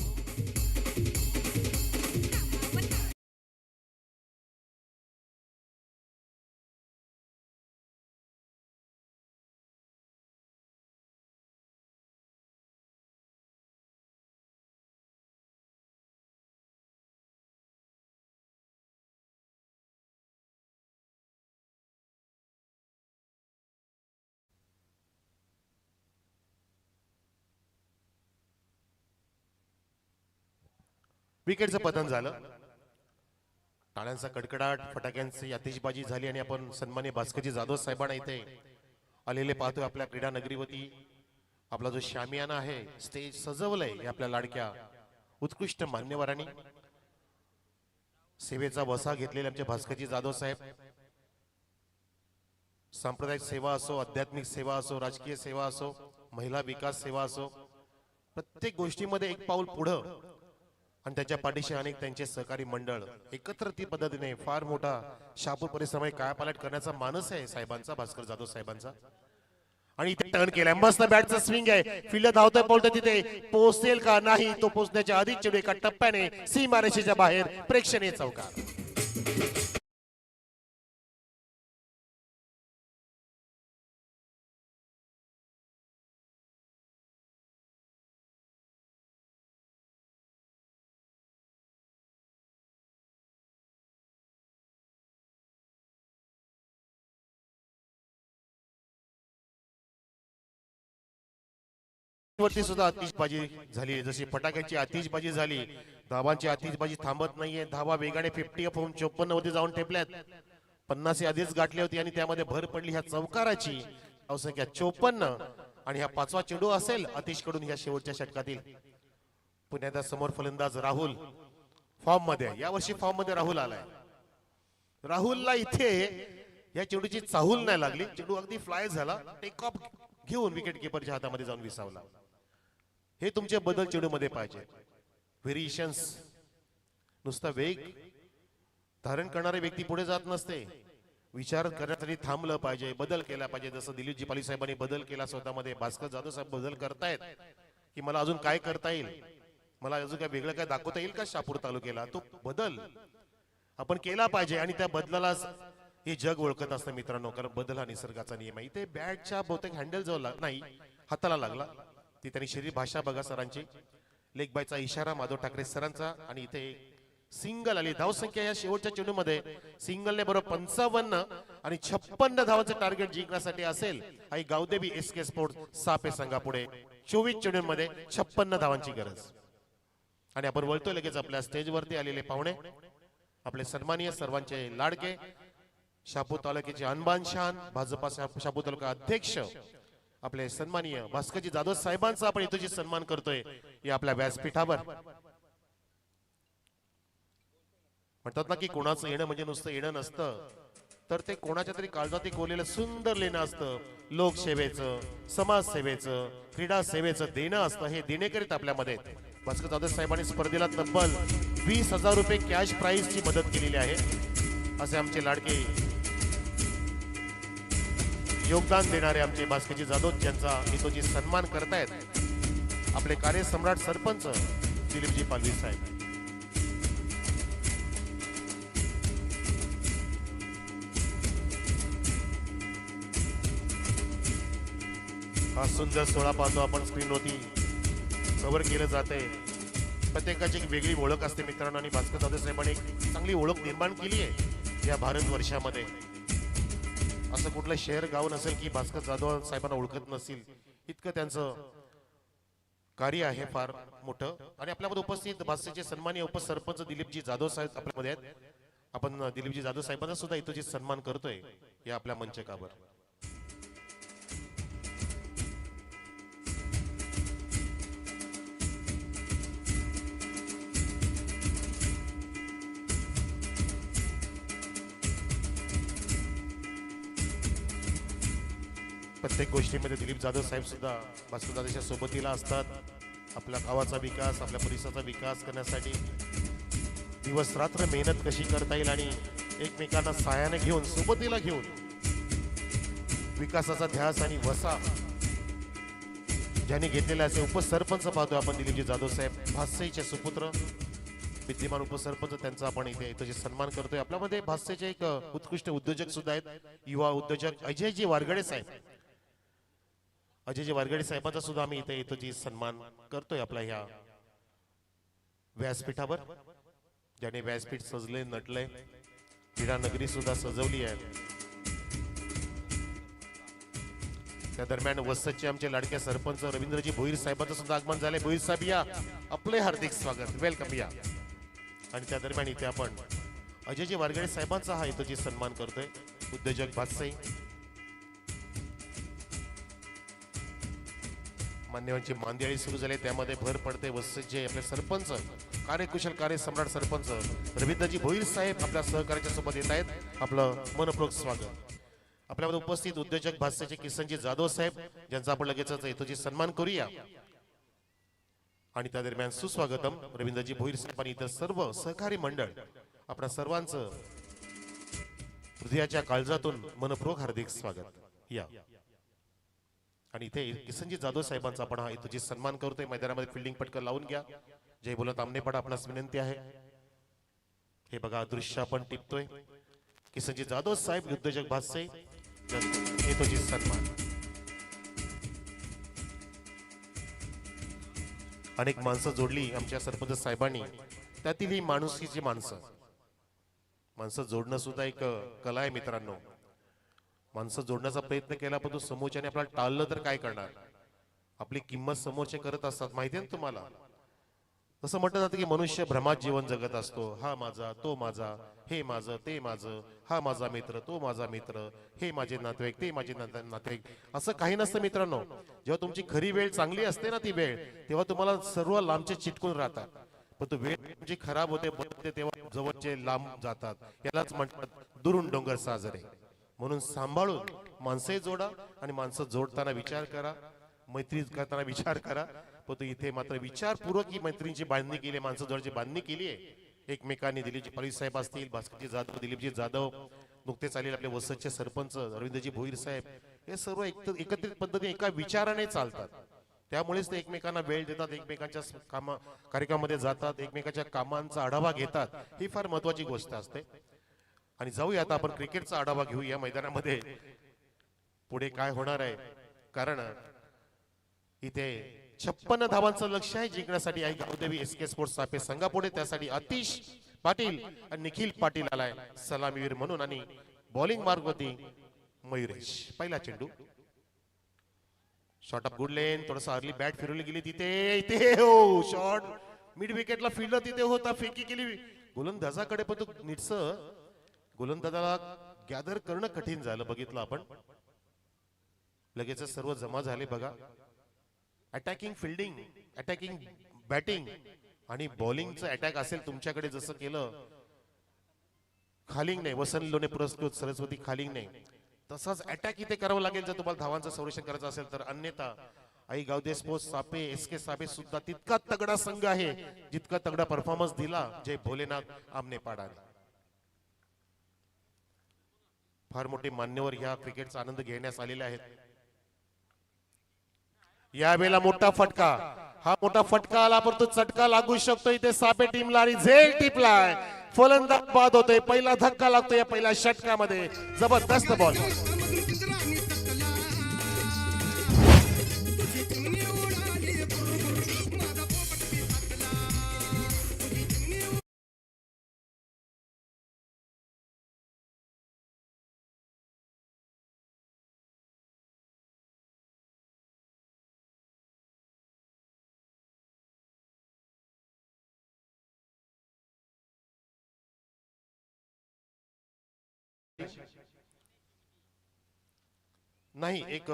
विकेटचं पतन झालं, टाळ्यांचा कडकडाट, फटाक्यांची आतिषबाजी झाली आणि आपण सन्माननीय भास्करजी जाधव साहेबांना इथे आलेले पाहतोय। आपल्या क्रीडा नगरीवरती आपला जो शामियाना आहे, स्टेज सजवलंय हे आपल्या लाडक्या उत्कृष्ट मान्यवरांनी। सेवेचा वसा घेतलेले आमचे भास्करजी जाधव साहेब, सांप्रदायिक सेवा असो, आध्यात्मिक सेवा असो, राजकीय सेवा असो, महिला विकास सेवा असो, प्रत्येक गोष्टीमध्ये एक पाऊल पुढं आणि त्याच्या पाठीशी अनेक त्यांचे सहकारी मंडळ एकत्र ती पद्धतीने फार मोठा शहापूर परिसरामध्ये कायापालट करण्याचा मानस आहे साहेबांचा, भास्कर जाधव साहेबांचा। आणि इथे टर्न केलाय, मस्त बॅटचं स्विंग आहे, फील्डर धावतोय बोलतोय, तिथे पोहोचेल का नाही, तो पोहोचण्याच्या आधी चेंडू एका टप्प्याने सीमारेषेच्या बाहेर प्रेक्षणीय चौकार। वरती सुद्धा आतिषबाजी झाली, जशी फटाक्याची आतिषबाजी झाली, धावांची आतिषबाजी थांबत नाहीये। धावा वेगाने 50 अप होऊन 54 वरती जाऊन टेपल्यात, 50 आधीच गाठली होती आणि त्यामध्ये भर पडली ह्या चौकाराची। धावसंख्या 54 आणि हा 5वा चेंडू असेल आतिश कडून ह्या शेवटच्या षटकातील। पुण्याचा समोर फलंदाज राहुल फॉर्म मध्ये, यावर्षी फॉर्म मध्ये राहुल आलाय। राहुलला इथे या चेंडूची चाहूल नाही लागली, चेंडू अगदी फ्लाय झाला, टेक ऑफ घेऊन विकेट किपरच्या हातामध्ये जाऊन विसावला। हे तुमचे बदल चेंडू मध्ये पाहिजे, व्हेरिएशन्स। नुसता वेग धारण करणारी व्यक्ती पुढे जात नसते, विचार करण्यासाठी थांबलं पाहिजे, बदल केला पाहिजे। जसं दिलीपजी पाली साहेबांनी बदल केला स्वतःमध्ये, भास्कर जाधव साहेब बदल करतायत की मला अजून काय करता येईल, मला अजून काय वेगळं काय दाखवता येईल का शहापूर तालुक्याला, तो बदल आपण केला पाहिजे आणि त्या बदलाला हे जग ओळखत असतं मित्रांनो, कारण बदल हा निसर्गाचा नियम आहे। इथे बॅटच्या बहुतेक हँडल जो नाही हाताला लागला, ती त्यांनी शरीर भाषा बघा सरांची, लेग बायचा इशारा माधव ठाकरे सरांचा आणि इथे सिंगल आली। धावसंख्या या शेवटच्या चेंडूमध्ये सिंगलने बरोबर 55 आणि 56 धावांचं टार्गेट जिंकण्यासाठी असेल आणि गावदेवी एसके स्पोर्ट सापे संघापुढे 24 चेंडूंमध्ये 56 धावांची गरज। आणि आपण वळतोय लगेच आपल्या स्टेजवरती आलेले पाहुणे, आपले सन्माननीय सर्वांचे लाडके शहापूर तालुक्याचे अनबान शान भाजपा शहापूर तालुका अध्यक्ष आपले सन्माननीय भास्करजी जाधव साहेबांचा आपण इथेच सन्मान करतोय या आपल्या व्यासपीठावर। म्हणतात ना की कोणाचं येणं म्हणजे नुसतं येणं नसतं, तर ते कोणाच्या तरी काळजात कोरलेलं सुंदर लेणं असतं, लोकसेवेचं, समाजसेवेचं, क्रीडा सेवेचं देणं असतं। हे देणेकरीत आपल्यामध्ये भास्कर जाधव साहेबांनी स्पर्धेला तब्बल 20,000 रुपये कॅश प्राइजची मदत केलेली आहे। असे आमचे लाडके योगदान देणारे आमचे भास्करजी जाधव ज्यांचा इतोजी सन्मान करतायत आपले कार्यसम्राट सरपंच दिलीपजी पालवी साहेब। हा सुंदर सोहळा पाहतो आपण स्क्रीनवरती कव्हर केलं जाते। प्रत्येकाची एक वेगळी ओळख असते मित्रांनो, आणि भास्कर जाधव साहेबांनी एक चांगली ओळख निर्माण केली आहे या भारतवर्षामध्ये। असं कुठलं शहर गाव नसेल की भास्कर जाधव साहेबांना ओळखत नसेल, इतकं त्यांचं कार्य आहे फार मोठं। आणि आपल्यामध्ये उपस्थित भास्करचे सन्माननीय उपसरपंच दिलीपजी जाधव साहेब आपल्यामध्ये आहेत। आपण दिलीपजी जाधव साहेबांना सुद्धा इतोजी सन्मान करतोय या आपल्या मंचकावर। प्रत्येक गोष्टीमध्ये दिलीप जाधव साहेब सुद्धा भास्करदादाच्या सोबतीला असतात. आपल्या गावाचा विकास, आपल्या परिसराचा विकास करण्यासाठी दिवस रात्र मेहनत कशी करता येईल आणि एकमेकांना सहाय्याने घेऊन, सोबतीला घेऊन विकासाचा ध्यास आणि वसा ज्यांनी घेतलेला असे उपसरपंच पाहतोय आपण दिलीपजी जाधव साहेब भास्सेचे सुपुत्र, विद्यमान उपसरपंच, त्यांचा आपण इथे सन्मान करतोय. आपल्यामध्ये भास्सेचे एक उत्कृष्ट उद्योजक सुद्धा आहेत, युवा उद्योजक अजयजी वारगडे साहेब. अजयजी वारगडे साहेबांचा सुद्धा आम्ही इथे सन्मान करतोय आपल्या ह्या व्यासपीठावर, ज्याने व्यासपीठ सजले नटले, क्रीडा नगरी सुद्धा सजवली आहे. त्या दरम्यान वसतचे आमचे लाडके सरपंच रवींद्रजी भोईर साहेबांचं सुद्धा आगमन झाले. भोईर साहेब या, आपले हार्दिक स्वागत, वेलकम या. आणि त्या दरम्यान इथे आपण अजयजी वारगडे साहेबांचा हा इथे सन्मान करतोय, उद्योजक भास्से. मान्यवरांची मांदियाळी सुरू झाली, त्यामध्ये भर पडते वसतचे आपले सरपंच, कार्यकुशल कार्यसम्राट सरपंच रवींद्रजी भोईर साहेब आपल्या सहकार्याच्या सोबत येत आहेत. आपलं मनपूर्वक स्वागत. आपल्यामध्ये उपस्थित उद्योजक भास्सेचे किसनजी जाधव साहेब, ज्यांचा आपण लगेचच इथे सन्मान करूया. आणि त्या दरम्यान सुस्वागतम रवींद्रजी भोईर साहेब आणि इतर सर्व सहकारी मंडळ, आपल्या सर्वांचं हृदयाच्या काळजातून मनपूर्वक हार्दिक स्वागत. या आणि इथे किसनजी जाधव साहेबांचा आपण हा इथे सन्मान करतोय. मैदानामध्ये फिल्डिंग पटकन लावून घ्या. जय बोलत आमनेपाडा आपणास विनंती आहे. हे बघा दृश्य आपण टिपतोय. किसनजी जाधव साहेब उद्योजक भास्से येतो सन्मान. अनेक माणसं जोडली आमच्या सरपंच साहेबांनी, त्यातील ही माणुसकीची माणसं जोडणं सुद्धा एक कला आहे मित्रांनो. माणसं जोडण्याचा प्रयत्न केला, पण तो समोरच्याने आपल्याला टाळलं तर काय करणार. आपली किंमत समोरचे करत असतात, माहिती आहे ना तुम्हाला. तसं म्हटलं जातं की मनुष्य भ्रमात जीवन जगत असतो. हा माझा, तो माझा, हे माझं, ते माझं, हा माझा मित्र, तो माझा मित्र, हे माझे नातेवाईक, ते माझे नातेवाईक. असं काही नसतं मित्रांनो. जेव्हा तुमची खरी वेळ चांगली असते ना, ती वेळ, तेव्हा तुम्हाला सर्व लांबचे चिटकून राहतात. पण तो वेळ तुमची खराब होते तेव्हा जवळचे लांब जातात. यालाच म्हणतात दुरून डोंगर साजरे. म्हणून सांभाळून माणसंही जोडा आणि माणसं जोडताना विचार करा, मैत्री करताना विचार करा. पण तो इथे मात्र विचारपूर्वक ही मैत्रीची बांधणी केली, माणसं जोडाची बांधणी केली आहे एकमेकांनी. दिलीपजी पालीस साहेब असतील, भास्करजी जाधव, दिलीपजी जाधव, नुकतेच आलेले आपले वसतचे सरपंच रवींद्रजी भोईर साहेब, हे सर्व एकत्रित पद्धतीने एका विचाराने चालतात. त्यामुळेच ते एकमेकांना वेळ देतात, एकमेकांच्या कार्यक्रमामध्ये जातात, एकमेकांच्या कामांचा आढावा घेतात. ही फार महत्वाची गोष्ट असते. आणि जाऊया आता आपण क्रिकेटचा आढावा घेऊया मैदानामध्ये पुढे काय होणार आहे. कारण इथे 56 धावांचं लक्ष आहे जिंकण्यासाठी आई गावदेवी एसके स्पोर्ट्स सापे संघापुढे. त्यासाठी आतिश पाटील आणि निखिल पाटील आलाय सलामीवीर म्हणून. आणि बॉलिंग मार्गवरती मयुरेश. पहिला चेंडू शॉट ऑफ गुड लेन, थोडासा अर्ली बॅट फिरवली गेली तिथे हो शॉट मिड विकेटला फिरलं, तिथे होता, फेकी केली गोलंदाजाकडे, पण तो नीटस गोलंदाजाला गॅदर करणं कठीण झालं. बघितलं आपण, लगेच सर्व जमा झाले बघा. अटॅकिंग फिल्डिंग, अटॅकिंग बॅटिंग आणि बॉलिंगचं अटॅक असेल तुमच्याकडे, जसं केलं खालिंगने, वसंत लोणे पुरस्कृत सरस्वती खालिंगने, तसाच अटॅक इथे करावं लागेल जर तुम्हाला धावांचं संरक्षण करायचं असेल तर. अन्यथा आई गावदे स्पोर्ट्स सापे एसके सापे सुद्धा तितका तगडा संघ आहे जितका तगडा परफॉर्मन्स दिला जय भोलेनाथ आमनेपाडाने. फार मोठे मान्यवर ह्या क्रिकेटचा आनंद घेण्यास आलेले आहेत. यावेळेला मोठा फटका, हा मोठा फटका आला, पण तो चटका लागू शकतो इथे सापे टीमला. आणि झेल टिपलाय, फलंदाज बाद होतोय, पहिला धक्का लागतो या पहिल्या षटकामध्ये. जबरदस्त बॉल. नाही, एक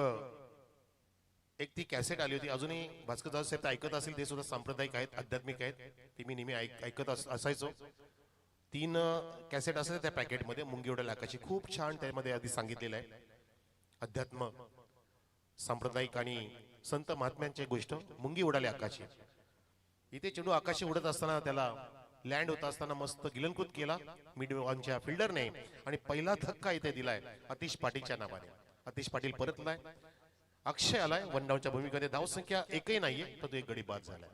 ती कॅसेट आली होती, अजूनही भास्कर जाधव साहेब ऐकत असेल, ते सुद्धा सांप्रदायिक आहेत, आध्यात्मिक आहेत, ती मी नेहमी ऐकत असायचो. 3 कॅसेट असायच्या त्या पॅकेटमध्ये, मुंगी एवढ्या लाखाची, खूप छान त्यामध्ये आधी सांगितलेलं आहे अध्यात्म. सांप्रदायिक आणि संत महात्म्यांची गोष्ट मुंगी उडाली आकाशी. इथे चेंडू आकाशी उडत असताना त्याला लँड होत असताना मस्त गिलनकृत केला मिडऑनच्या फिल्डरने आणि पहिला धक्का इथे दिलाय आतिश पाटीलच्या नावाने. आतिश पाटील परतलाय, अक्षय आलाय. वन डाऊनच्या भूमिकेमध्ये धाव संख्या एकही नाहीये, तर तो एक गडी बाद झालाय.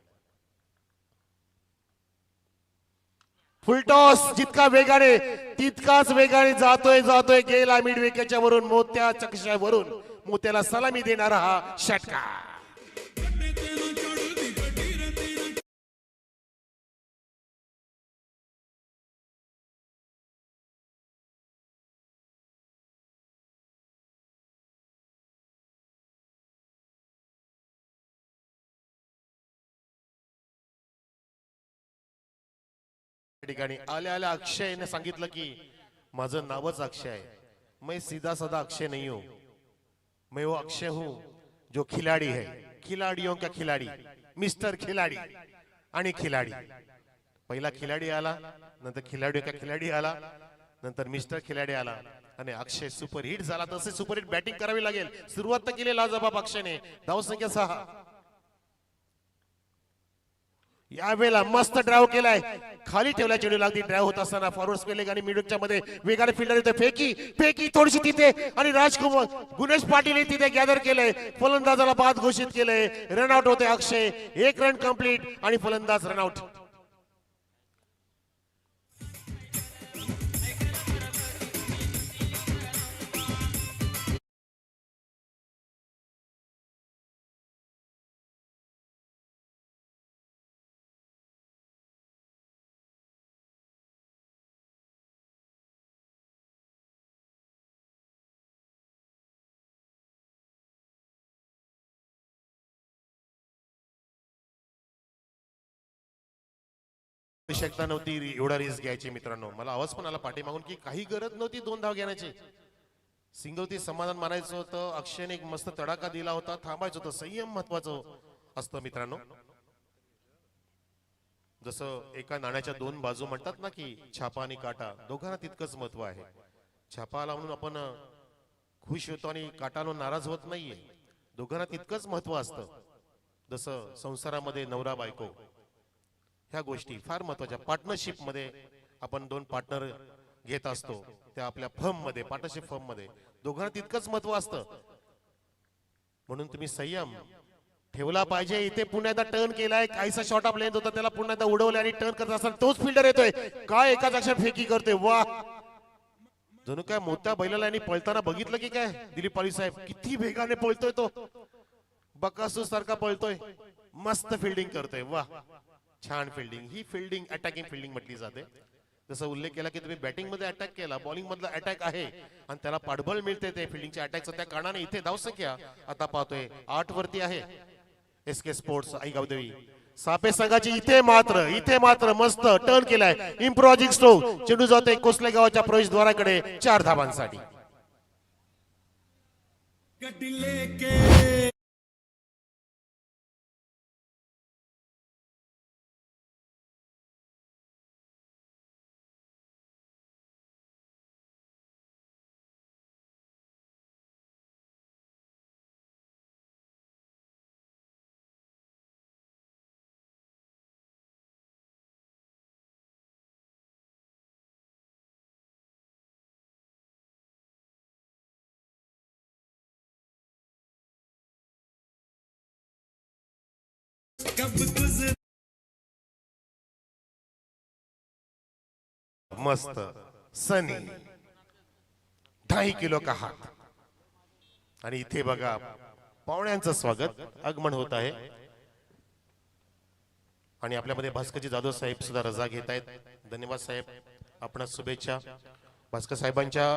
फुलटॉस जितका वेगाने तितकाच वेगाने जातोय गेला मिड विकेटच्या वरून मोत्या चकशावरून मोत्याला सलामी देणारा हा षटकार. ठिकाणी आल्या आल्या अक्षयने सांगितलं की माझं नावच अक्षय आहे. मैं सीधा साधा अक्षय नहीं हूं, मैं वो अक्षय हूं जो खिलाड़ी है, खिलाड़ियों का खिलाड़ी, मिस्टर खिलाड़ी आणि खिलाड़ी. पहिला खिलाड़ी आला, नंतर खिलाड़ियों का खिलाड़ी आला, नंतर मिस्टर खिलाड़ी आला आणि अक्षय सुपरहिट झाला. तसे सुपरहिट बॅटिंग करावी लागेल. सुरुवात तर केली लाजबाब अक्षयने. धाव संख्या 6. यावेळेला मस्त ड्राइव केलाय, खाली ठेवला चेंडू लागली. ड्राइव होत असताना फॉरवर्ड स्पेलिंग आणि मिडविकेटच्या मध्ये वेगाने फिल्डर येतो. फेकी थोडीशी तिथे आणि राजकुमार गुणेश पाटील तिथे गॅदर केलंय. फलंदाजाला बाद घोषित केलंय. रनआउट होते अक्षय. 1 रन कंप्लीट आणि फलंदाज रनआउट. आवश्यकता नव्हती एवढा रिस्क घ्यायची मित्रांनो. मला आवाज पण आला पाठीमागून की काही गरज नव्हती 2 धाव घेण्याची. सिंगलती समाधान मानायचं होतं. अक्षयने एक मस्त तडाखा दिला होता. थांबायचं होतं. संयम महत्वाचं असतं मित्रांनो. जसं एका नाण्याच्या 2 बाजू म्हणतात ना की छापा आणि काटा, दोघांना तितकंच महत्व आहे. छापा आला म्हणून आपण खुश होतो आणि काटाला नाराज होत नाहीये. दोघांना तितकंच महत्व असतं. जसं संसारामध्ये नवरा बायको ह्या गोष्टी फार महत्वाच्या. पार्टनरशिप मध्ये आपण 2 पार्टनर घेत असतो, त्या आपल्या फर्म मध्ये पार्टनरशिप फर्म मध्ये दोघांना तितकंच महत्व असतं. म्हणून तुम्ही संयम ठेवला पाहिजे. इथे पुन्हा एकदा टर्न केलाय. काहीसा शॉर्ट ऑफ लेंथ होता, त्याला पुन्हा एकदा उडवले आणि टर्न करत असताना तोच फिल्डर येतोय. काय एकाच अक्षर फेकी करतोय. वा, जणू काय मोठ्या बैलाला आणि पळताना बघितलं की काय. दिलीप पाली साहेब किती वेगाने पळतोय तो, बकासूर सारखा पळतोय. मस्त फिल्डिंग करतोय. वा, छान फिल्डिंग. ही फिल्डिंग अटॅकिंग फिल्डिंग म्हटली जाते. जसं उल्लेख केला की तुम्ही बॅटिंग मध्ये अटॅक केला, बॉलिंग मधला अटॅक आहे आणि त्याला पाठबळ मिळते ते फिल्डिंगच्या अटॅकचं. त्या कारणाने इथे धावसंख्या आता पाहतोय 8 वरती आहे. एसके स्पोर्ट्स आई गावदेवी सापे संघाची इथे मात्र मस्त टर्न केलाय. इम्प्रोजिंग स्ट्रोक. चेंडू जातोय कोसले गावाच्या प्रवेशद्वाराकडे 4 धावांसाठी. मस्त सनी 2.5 किलो का हात. आणि इथे बघा पाहुण्यांचं स्वागत आगमन होत आहे. आणि आपल्यामध्ये भास्करजी जाधव साहेब सुद्धा रजा घेत आहेत. धन्यवाद साहेब, आपणास शुभेच्छा. भास्कर साहेबांच्या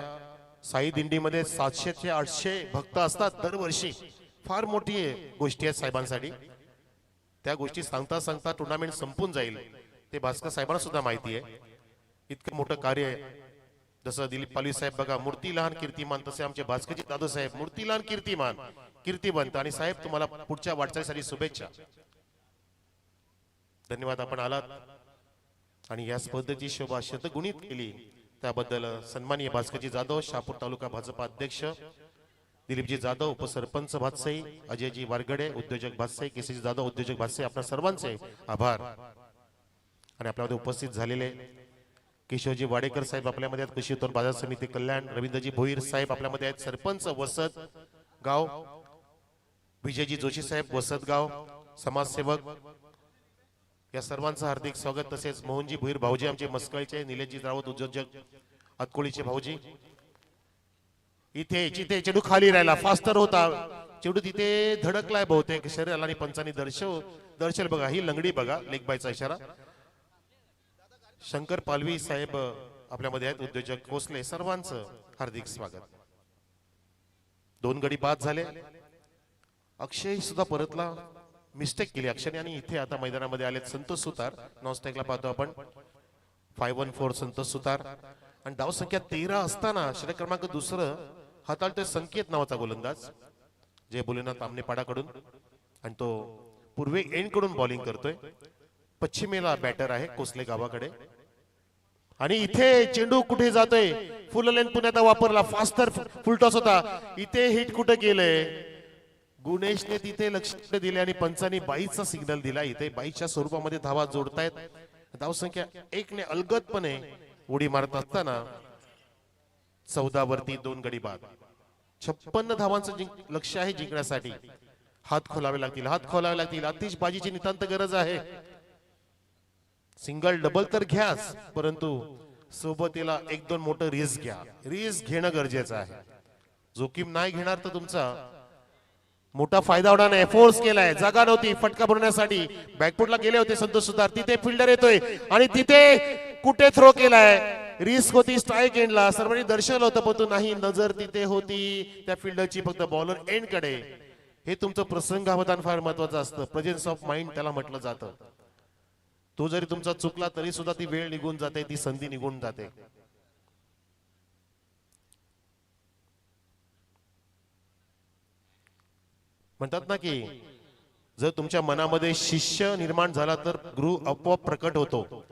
साई दिंडीमध्ये 700 ते 800 भक्त असतात दरवर्षी. फार मोठी गोष्टी आहेत साहेबांसाठी. त्या गोष्टी सांगता सांगता टुर्नामेंट संपून जाईल ते भास्कर साहेबांना सुद्धा माहिती आहे. इतकं मोठं कार्य आहे. जसं दिलीप पालवी साहेब बघा मूर्ती लहान कीर्तिमान, तसे आमचे भास्करजी जाधव साहेब मूर्ती लहान कीर्तिमान कीर्तिवंत. आणि साहेब तुम्हाला पुढच्या वाटचालीसाठी शुभेच्छा. धन्यवाद, आपण आलात आणि या स्पर्धेची शोभा शतगुणित केली त्याबद्दल सन्माननीय भास्करजी जाधव, शहापूर तालुका भाजपा अध्यक्ष दिलीपजी जाधव उपसरपंच भातसाई, अजयजी वारगडे उद्योजक भातसाई, केसीजी जाधव उद्योजक भातसाई, आपल्या सर्वांचे आभार. आणि आपल्यामध्ये उपस्थित झालेले किशोरजी वाडेकर साहेब आपल्यामध्ये आहेत, कृषी उत्पन्न बाजार समिती कल्याण, रवींद्रजी भोईर साहेब आपल्यामध्ये आहेत, सरपंच वसत गाव, विजयजी जोशी साहेब वसत गाव समाजसेवक, या सर्वांचं हार्दिक स्वागत. तसेच मोहनजी भोईर भाऊजी आमचे मस्कळचे, निलेशजी रावत उद्योजक अतकोळीचे भाऊजी. इथे जिथे चेडू खाली राहिला फास्टर होता, चेडू तिथे धडकलाय बहुतेक शरीराला आणि पंचांनी दर्शल बघा, ही लंगडी बघा, लेग बायचा इशारा. शंकर पालवी साहेब आपल्यामध्ये आहेत, उद्योजक कोसले, सर्वांचं हार्दिक स्वागत. 2 गडी बाद झाले. अक्षय सुद्धा परतला, मिस्टेक केली अक्षयने. आणि इथे आता मैदानामध्ये आलेत संतोष सुतार, नॉनस्टॅकला पाहतो आपण 514 संतोष सुतार. आणि धाव संख्या 13 असताना षटक क्रमांक 2 हाताळतोय संकेत नावाचा गोलंदाज, जय भोलेनाथ आमनेपाडाकडून. आणि तो पूर्वे एंड कडून बॉलिंग करतोय. पश्चिमेला बॅटर आहे कोसले गावाकडे. आणि इथे चेंडू कुठे जातोय, फुल लेन पुण्यात वापरला, फास्टर फुलटॉस होता, इथे हिट कुठे केलंय, गुणेशने तिथे लक्ष दिले आणि पंचांनी 22चा सिग्नल दिला. इथे 22च्या स्वरूपामध्ये धावा जोडतायत. धाव संख्या 1 ने अलगदपणे उडी मारत असताना 14 वरती 2 गडी बाद. 56 धावांचं लक्ष आहे जिंकण्यासाठी. हात खोलावे लागतील, हात खोलावे लागतील. आतिषबाजीची नितांत गरज आहे. सिंगल डबल तर घ्याच, परंतु सोबतीला 1-2 मोठं रिस्क घ्या. रिस्क घेणं गरजेचं आहे. जोखीम नाही घेणार तर तुमचा मोठा फायदा होणार नाही. फोर्स केलाय, जागा नव्हती फटका भरण्यासाठी, बॅकफुटला गेले होते संतोष सुतार. तिथे फिल्डर येतोय आणि तिथे कुठे थ्रो केलाय, रिस्क होती स्ट्राईक एंडला, सर्वांनी दर्शवलं होतं, परंतु नाही, नजर तिथे होती त्या फिल्डरची फक्त बॉलर एंड कडे. हे तुमचं प्रसंगावधान फार महत्वाचं असतं. प्रेझेन्स ऑफ माइंड त्याला म्हटलं जातं. तो जरी तुमचा चुकला तरी सुद्धा ती वेळ निघून जाते, ती संधी निघून जाते. म्हणतात ना की जर तुमच्या मनामध्ये शिष्य निर्माण झाला तर गुरु आपोआप प्रकट होतो.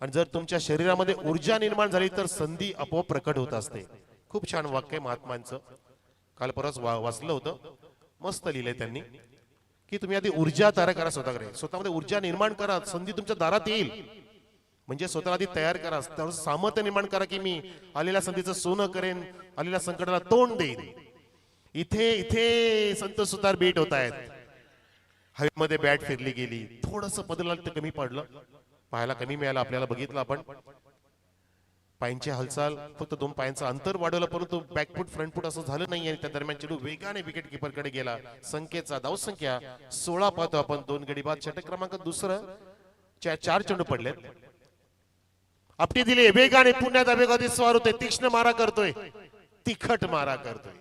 आणि जर तुमच्या शरीरामध्ये ऊर्जा निर्माण झाली तर संधी आपोआप प्रकट होत असते. खूप छान वाक्य महात्मांचं, काल परवाच वाचलं होतं, मस्त लिहिलंय त्यांनी की तुम्ही आधी ऊर्जा तयार करा स्वतःकडे, स्वतःमध्ये ऊर्जा निर्माण करा, संधी तुमच्या दारात येईल. म्हणजे स्वतःला आधी तयार करा, त्यावर सामर्थ्य निर्माण करा की मी आलेल्या संधीचं सोनं करेन, आलेल्या संकटाला तोंड देईन. इथे इथे संतोष सुतार बीट होत आहेत. हवेमध्ये बॅट फिरली गेली, थोडस बदललं तर कमी पडलं, पाहायला कमी मिळालं आपल्याला. बघितलं आपण पायांची हालचाल, फक्त 2 पायांचं अंतर वाढवलं, परंतु बॅकफुट फ्रंटफुट असं झालं नाही. आणि त्या दरम्यान चेंडू वेगाने विकेट किपर कडे गेला. संख्येचा धाव संख्या 16 पाहतो आपण. 2 गडी बाद. षटक क्रमांक 2 4 चेंडू पडलेत. आपटी दिली वेगाने, पुण्यात वेगाने स्वार होतोय, तीक्ष्ण मारा करतोय, तिखट मारा करतोय.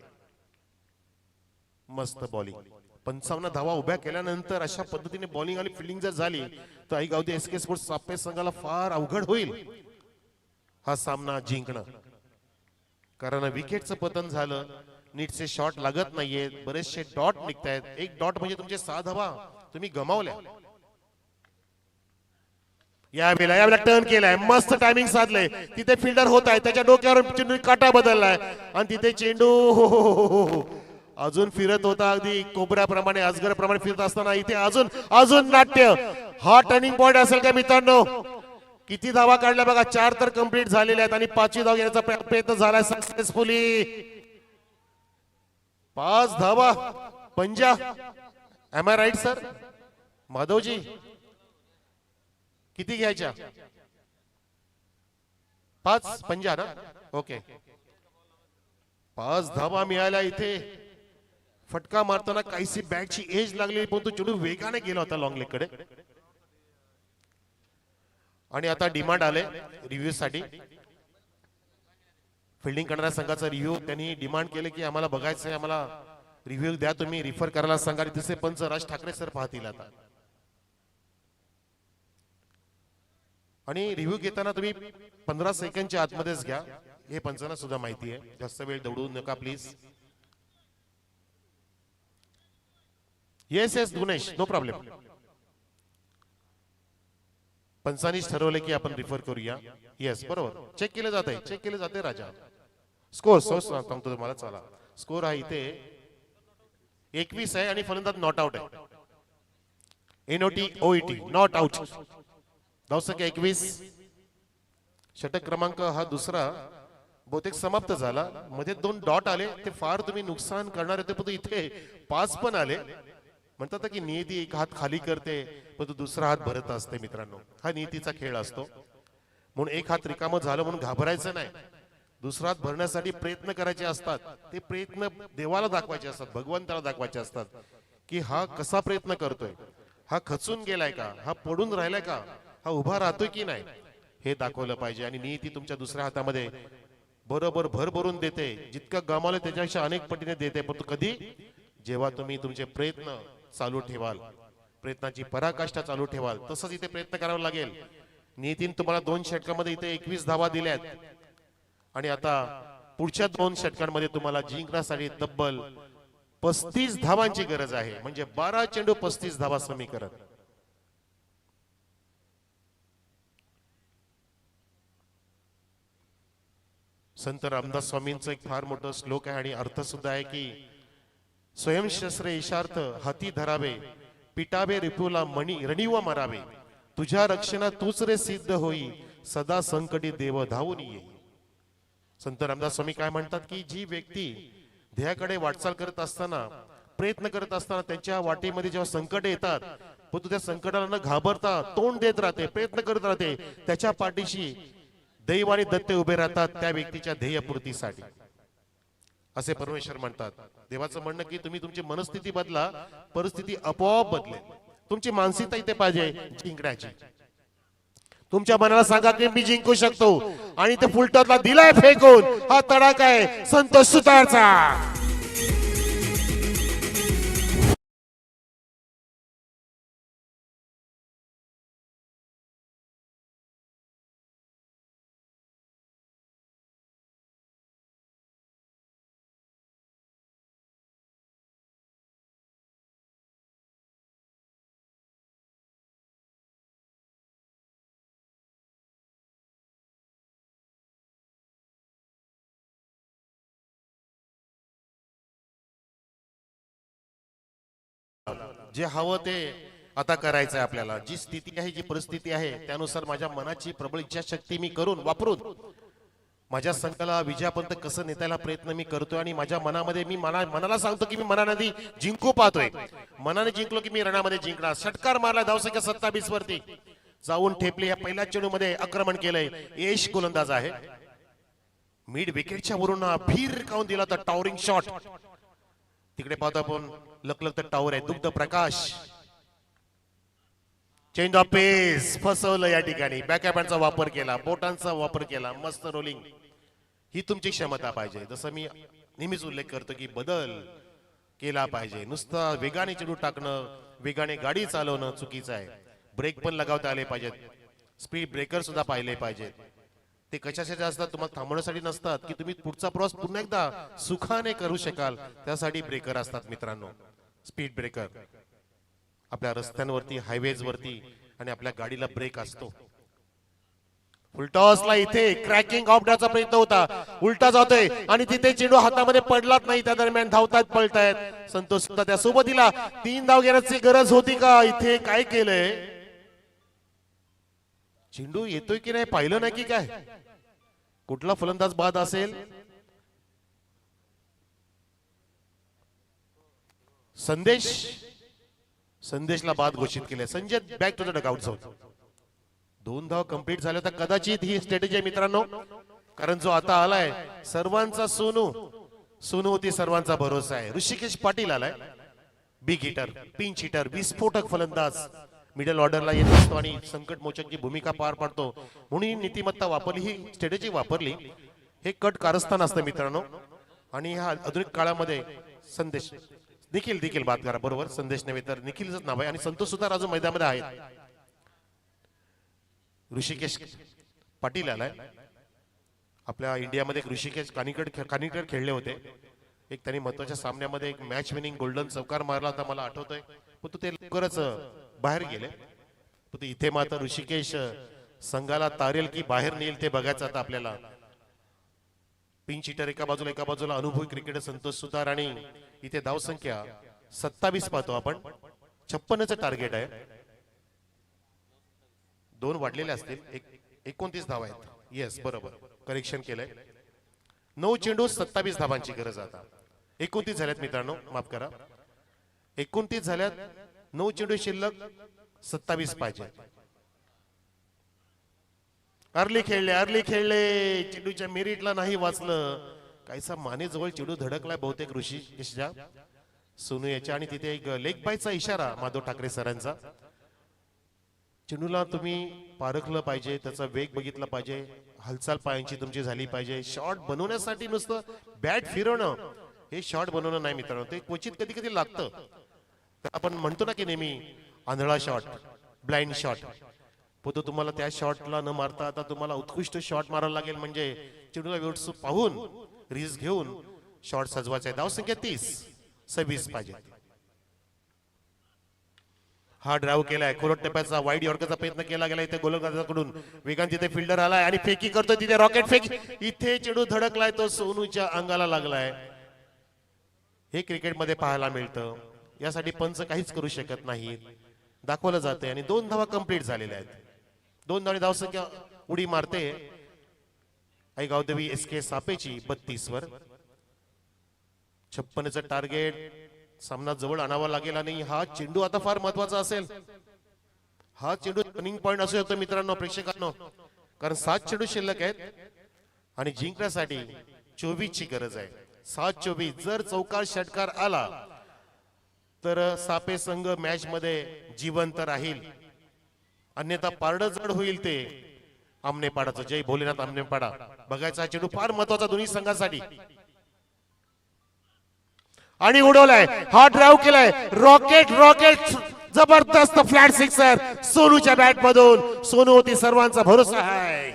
मस्त बॉलिंग. 55 धावा उभ्या केल्यानंतर अशा पद्धतीने बॉलिंग आणि फिल्डिंग जर झाली तर आई गावठी एसके स्पोर्ट्स साप्पे संघाला फार अवघड होईल हा सामना जिंकणं. कारण विकेटचं पतन झालं, नीटचे शॉट लागत नाहीयेत, बरेचसे डॉट निघतायत. 1 डॉट म्हणजे तुमचे 6 धावा तुम्ही गमावल्या. यावेळेला टर्न केलाय, मस्त टायमिंग साधलंय. तिथे फिल्डर होत आहे, त्याच्या डोक्यावर चेंडू काटा बदललाय आणि तिथे चेंडू अजून फिरत होता, अगदी कोबऱ्याप्रमाणे अजगरप्रमाणे फिरत असताना इथे अजून नाट्य. हा टर्निंग पॉइंट असेल का मित्रांनो? किती धावा काढल्या बघा, 4 तर कंप्लीट झालेल्या आहेत आणि 5वी धाव घेण्याचा प्रयत्न झालाय सक्सेसफुली. 5 धावा पंजा. Am I right sir? Madhavji किती घ्यायच्या? 5 पंजा ना? ओके. 5 धावा मिळाल्या. इथे फटका मारताना काहीशी बॅटची एज लागली, परंतु चेंडू वेगाने गेला होता लॉंग लेग कडे. आणि आता डिमांड आले रिव्ह्यू साठी. फिल्डिंग करणाऱ्या संघाचा रिव्ह्यू त्यांनी डिमांड केले की आम्हाला बघायचं आहे, आम्हाला रिव्ह्यू द्या, तुम्ही रिफर करायला सांगा. तिथे पंच राज ठाकरे सर पाहतील आता. आणि रिव्ह्यू घेताना तुम्ही 15 सेकंडच्या आतमध्येच घ्या, हे पंचांना सुद्धा माहिती आहे. जास्त वेळ दौडू नका please. Yes yes Gunesh, no problem. पंचांनीच ठरवले की आपण रिफर करूया. येस बरोबर, चेक केले जाते राजा. स्कोर सांगतो तुम्हाला. चला स्कोर आहे इथे 21 आहे आणि फलंदाज नॉट आउट आहे. NOT OET not out. धावसंख्या 21. षटक क्रमांक हा दुसरा बहुतेक समाप्त झाला. मध्ये 2 डॉट आले, ते फार तुम्ही नुकसान करणार होते, पण इथे 5 पण आले. म्हणतात की नियती एक हात खाली करते पण तो दुसरा हात भरत असते. मित्रांनो, हा नियतीचा खेळ असतो. म्हणून एक हात रिकामं झालं म्हणून घाबरायचं नाही. दुसरा हात भरण्यासाठी प्रयत्न करायचे असतात. ते प्रयत्न देवाला दाखवायचे असतात, भगवंताला दाखवायचे असतात की हा कसा प्रयत्न करतोय, हा खचून गेलाय का, हा पडून राहिलाय का, हा उभा राहतोय की नाही, हे दाखवलं पाहिजे. आणि नियती तुमच्या दुसऱ्या हातामध्ये बरोबर भर भरून देते. जितकं गमावलं त्याच्यापेक्षा अनेक पटीने देते. पण कधी, जेव्हा तुम्ही तुमचे प्रयत्न चालू ठेवाल, प्रयत्नाची पराकाष्ठा चालू ठेवाल, तसंच इथे प्रयत्न करावा लागेल. नियतीन तुम्हाला 2 षटकांमध्ये इथे 21 धावा दिल्यात आणि आता पुढच्या 2 षटकांमध्ये तुम्हाला जिंकण्यासाठी तब्बल 35 धावांची गरज आहे. म्हणजे 12 चेंडू 35 धावा समीकरण. संत रामदास स्वामींचं एक फार मोठं श्लोक आहे आणि अर्थ सुद्धा आहे की स्वयंशस्त्र ईशार्थ हाती धरावे, पिटावे रिपुला मणी रणीव मारावे, तुझ्या रक्षणा तूच रे सिद्ध होई, सदा संकटी देव धावून येई. संत रामदास स्वामी काय म्हणतात की जी व्यक्ती ध्येयाकडे वाटचाल करत असताना, प्रयत्न करत असताना, त्यांच्या वाटेमध्ये जेव्हा संकट येतात पण तू त्या संकटाला न घाबरता तोंड देत राहते, प्रयत्न करत राहते, त्याच्या पाठीशी दैव आणि दत्ते उभे राहतात त्या व्यक्तीच्या ध्येयपूर्तीसाठी, असे परमेश्वर म्हणतात. देवाचं म्हणणं की तुम्ही तुमची मनस्थिती बदला, परिस्थिती आपोआप बदलेल. तुमची मानसिकता इथे पाहिजे जिंकण्याची. तुमच्या मनाला सांगा की मी जिंकू शकतो आणि ते फुलटॉसला दिलाय फेकून. हा तडाखा आहे संतोष सुतारचा. जे हवं ते आता करायचं आहे आपल्याला. जी स्थिती आहे, जी परिस्थिती आहे, त्यानुसार माझ्या मनाची प्रबळ इच्छाशक्ती मी वापरून माझ्या संघाला विजयापर्यंत कसं नेतायला प्रयत्न मी करतोय. आणि माझ्या मनामध्ये मी मनाला सांगतो की मी मनाने जिंकू पाहतोय. मनाने जिंकलो की मी रणामध्ये जिंकणार. षटकार मारला धावसंख्या 27 वरती जाऊन ठेपले. या पहिल्या चेंडूमध्ये आक्रमण केलंय. यश गोलंदाज आहे. मिड विकेटच्या वरून फिर काऊन दिला तर टॉवरिंग शॉट. तिकडे पाहतो आपण लखलखत टावर आहे. दुग्ध प्रकाश चेंज ऑफ पेस फसवलं या ठिकाणी. बॅकहँडचा वापर केला, बोटांचा वापर केला, मस्त रोलिंग. ही तुमची क्षमता पाहिजे. जसं मी नेहमीच उल्लेख करतो की बदल केला पाहिजे. नुसतं वेगाने चेंडू टाकणं, वेगाने गाडी चालवणं चुकीचं आहे. ब्रेक पण लगावता आले पाहिजेत. स्पीड ब्रेकर सुद्धा पाहिले पाहिजेत. ते कशासाठी असतात, तुम्हाला थांबवण्यासाठी नसतात की तुम्ही पुढचा प्रवास पुन्हा एकदा सुखाने करू शकाल, त्यासाठी ब्रेकर असतात मित्रांनो. स्पीड ब्रेकर आपल्या रस्त्यांवरती, हायवेज वरती आणि आपल्या गाडीला ब्रेक असतो. फुलटॉसला इथे क्रॅकिंग ऑफ चा प्रयत्न होता, उलटा जातोय आणि तिथे चेंडू हातामध्ये पडलाच नाही. त्या दरम्यान धावतात, पळतायत संतोष सुद्धा त्या सोबतीला. 3 धाव घेण्याची गरज होती का? इथे काय केलंय, चेंडू येतोय की नाही पाहिलं नाही की काय? कुठला फलंदाज बाद असेल? संदेशला बाद घोषित केले. Sanjay back to the dugout zone. 2 धाव कंप्लीट झाल्या तर कदाचित ही स्ट्रॅटेजी आहे मित्रांनो. कारण जो आता आलाय सर्वांचा सोनू होती, सर्वांचा भरोसा आहे. ऋषिकेश पाटील आलाय. बिग हिटर, पिंच हिटर, विस्फोटक फलंदाज, मिडल ऑर्डरला येत असतो आणि संकट मोचकची भूमिका पार पाडतो. म्हणून नीतिमत्ता वापरली, ही स्ट्रॅटेजी वापरली. हे कट कारस्थान असतं मित्रांनो. आणि ह्या आधुनिक काळामध्ये संदेश देखील बात करा. बरोबर, संदेश नव्हे तर निखिलच नाव आहे. आणि संतोष सुद्धा राजू मैदानामध्ये आहेत. ऋषिकेश पाटील आलाय. आपल्या इंडियामध्ये एक ऋषिकेश कानिकर खेळले होते. एक त्यांनी महत्वाच्या सामन्यामध्ये एक मॅच विनिंग गोल्डन चौकार मारला होता, मला आठवतोय. पण तू ते लवकरच बाहेर गेले. पण इथे मात्र ऋषिकेश संघाला तारेल की बाहेर नेईल ते बघायचं आता आपल्याला. पिंच हिटर एका बाजूला अनुभवी क्रिकेटर संतोष सुतार आणि इथे धावसंख्या 27 पाहतो आपण. 56चं टार्गेट आहे. 2 वाढलेले असतील. 29 धावा आहेत. येस बरोबर करेक्शन केलंय. 9 चेंडू 27 धावांची गरज आता. 29 झाल्यात मित्रांनो, माफ करा. 29 झाल्यात. 9 चेंडू शिल्लक, 27 पाहिजे. अर्ली खेळले चेंडूच्या मेरिटला नाही वाचलं. काहीसा मानेजवळ चेंडू धडकलाय बहुतेक ऋषीच्या सोनू याच्या, आणि तिथे एक लेग बायचा इशारा माधव ठाकरे सरांचा. चेंडूला तुम्ही पारखलं पाहिजे, त्याचा वेग बघितला पाहिजे, हालचाल पायांची तुमची झाली पाहिजे. शॉट बनवण्यासाठी नुसतं बॅट फिरवणं हे शॉट बनवणं नाही मित्रांनो, ते क्वचित कधी कधी लागतं. आपण म्हणतो ना की नेहमी आंधळा शॉट, ब्लाइंड शॉट, पण तुम्हाला त्या शॉटला न मारता आता तुम्हाला उत्कृष्ट शॉट मारायला लागेल. म्हणजे चेंडूला व्यवस्थित पाहून रिस्क घेऊन शॉट सजवायचा आहे. धावसंख्या 30, 26 पाहिजे. हा ड्राइव्ह केलाय, खोलट टप्प्याचा वाईड यॉर्करचा प्रयत्न केला गेला इथे गोलंदाजाकडून. वेगान तिथे फिल्डर आलाय आणि फेकी करतोय, तिथे रॉकेट फेक, इथे चेंडू धडकलाय, तो सोनूच्या अंगाला लागलाय. हे क्रिकेटमध्ये पाहायला मिळतं. यासाठी पंच काहीच करू शकत नाही, दाखवलं जाते. आणि 2 धावा कंप्लीट झालेल्या आहेत. 2 धावांनी धावसंख्या उडी मारते आई गावदेवी SK सापेची 32 वर. 56चं टार्गेट सामना जवळ आणावा लागेल. आणि हा चेंडू आता फार महत्वाचा असेल. हा चेंडू टर्निंग पॉइंट असू शकतो मित्रांनो, प्रेक्षकांनो, कारण 7 चेंडू शिल्लक आहेत आणि जिंकण्यासाठी 24 ची गरज आहे. 7-24. जर चौकार षटकार आला तर सापे संघ मॅच मध्ये जिवंत राहील, अन्यथा पारड जड होईल ते आमनेपाडाचं. जय भोलेनाथ आमनेपाडा. बघायचा चेंडू फार महत्वाचा दोन्ही संघासाठी. आणि उडवलाय, हा ड्राइव्ह केलाय, रॉकेट जबरदस्त फ्लॅट सिक्सर सोनूच्या बॅट मधून. सोनू होती सर्वांचा भरोसा आहे.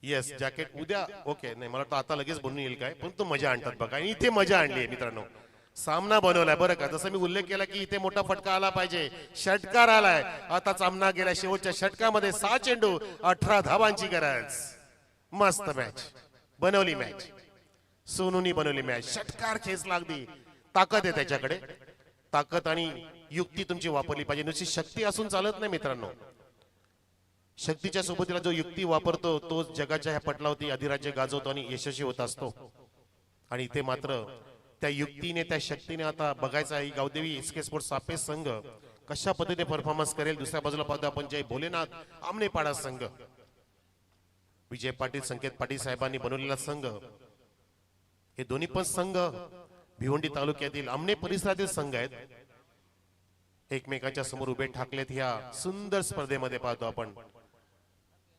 येस जॅकेट उद्या ओके. नाही मला तर आता लगेच बनून येईल काय, पण तो मजा आणतात बघा. आणि इथे मजा आणली मित्रांनो, सामना बनवलाय बरं का. जसं मी उल्लेख केला की इथे मोठा फटका आला पाहिजे, षटकार आलाय. आता सामना गेला शेवटच्या षटकामध्ये. 6 चेंडू 18 धावांची गरज. मस्त मॅच बनवली, मॅच सोनूनी बनवली मॅच. षटकार खेचला, अगदी ताकद आहे त्याच्याकडे. ताकद आणि युक्ती तुमची वापरली पाहिजे. नुसती शक्ती असून चालत नाही मित्रांनो. शक्तीच्या सोबतीला जो युक्ती वापरतो तो जगाच्या ह्या पटलावरती अधिराज्य गाजवतो आणि यशस्वी होत असतो. आणि इथे मात्र त्या युक्तीने, त्या शक्तीने आता बघायचं आहे गावदेवी SK स्पोर्ट्स सापे संघ कशा पद्धतीने परफॉर्मन्स करेल. दुसऱ्या बाजूला पाहतो आपण जय भोलेनाथ आमनेपाडा संघ. विजय पाटील, संकेत पाटील साहेबांनी बनवलेला संघ. हे दोन्ही पण संघ भिवंडी तालुक्यातील आमने परिसरातील संघ आहेत. एकमेकांच्या समोर उभे ठाकलेत. ह्या सुंदर स्पर्धेमध्ये पाहतो आपण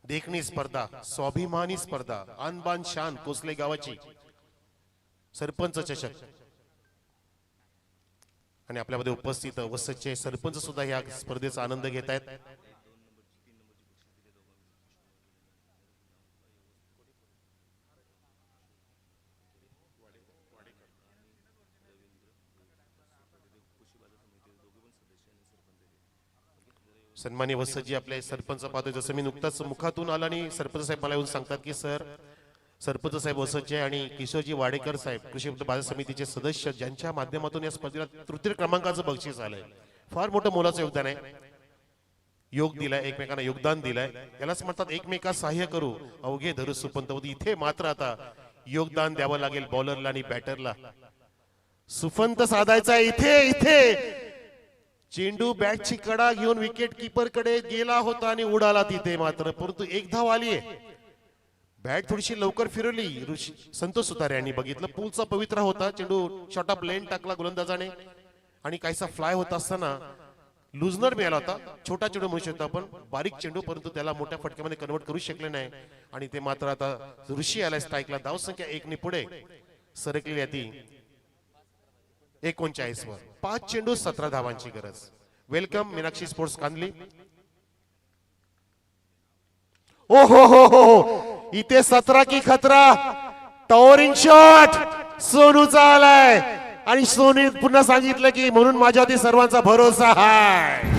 देखणी स्पर्धा, स्वाभिमानी स्पर्धा, आनबान शान कोसले गावाची सरपंच चषक. आणि आपल्यामध्ये उपस्थित वसतचे सरपंच सुद्धा या स्पर्धेचा आनंद घेत आहेत. सन्मान्य वसतजी आपले सरपंच पाहतोय. जसं मी नुकताच मुखातून आला आणि सरपंच साहेब मला येऊन सांगतात की सर, सरपंच साहेब वसतचे आणि किशोरजी वाडेकर साहेब कृषी उत्पन्न बाजार समितीचे सदस्य, ज्यांच्या माध्यमातून या स्पर्धेला तृतीय क्रमांकाचं बक्षीस आलंय. फार मोठं मोलाचं योगदान आहे. योग दिलाय, एकमेकांना योगदान दिलाय. यालाच म्हणतात एकमेका सहाय्य करू अवघे धरू सुपंतवती. इथे मात्र आता योगदान द्यावं लागेल बॉलरला आणि बॅटरला. सुफंत साधायचा इथे चेंडू बॅटची कडा घेऊन विकेट कीपर कडे गेला होता आणि उडाला तिथे मात्र, परंतु एक धाव आलीये. बॅट थोडीशी लवकर फिरवली. संतोष सुतारे यांनी बघितलं, पूलचा पवित्रा होता, चेंडू शॉर्ट ऑफ लेन टाकला गोलंदाजाने आणि काहीसा फ्लाय होत असताना लुजनर मिळाला होता, छोटा चेंडू म्हणू शकतो आपण, बारीक चेंडू, परंतु त्याला मोठ्या फटक्यामध्ये कन्वर्ट करू शकले नाही. आणि ते मात्र आता ऋषी आलाय स्ट्राईकला. धाव संख्या 1 ने पुढे सरकलेली आहे ती 39 वर. 5 चेंडू 17 धावांची गरज. Welcome Meenakshi sports Kandli. ओ हो, इथे 17 की खतरा. टॉवरिंग शॉट सोनूचा आलाय आणि सोनी पुन्हा सांगितलं की म्हणून माझ्यावरती सर्वांचा भरोसा आहे.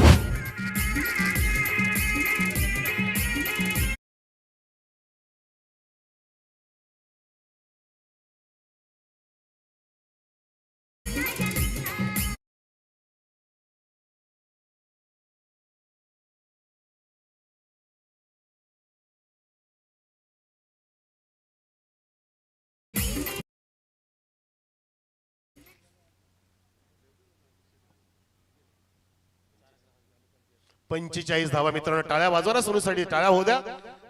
पंचेचाळीस धावा मित्रांनो. टाळ्या वाजवा ना सोनूसाठी. टाळ्या होऊ द्या.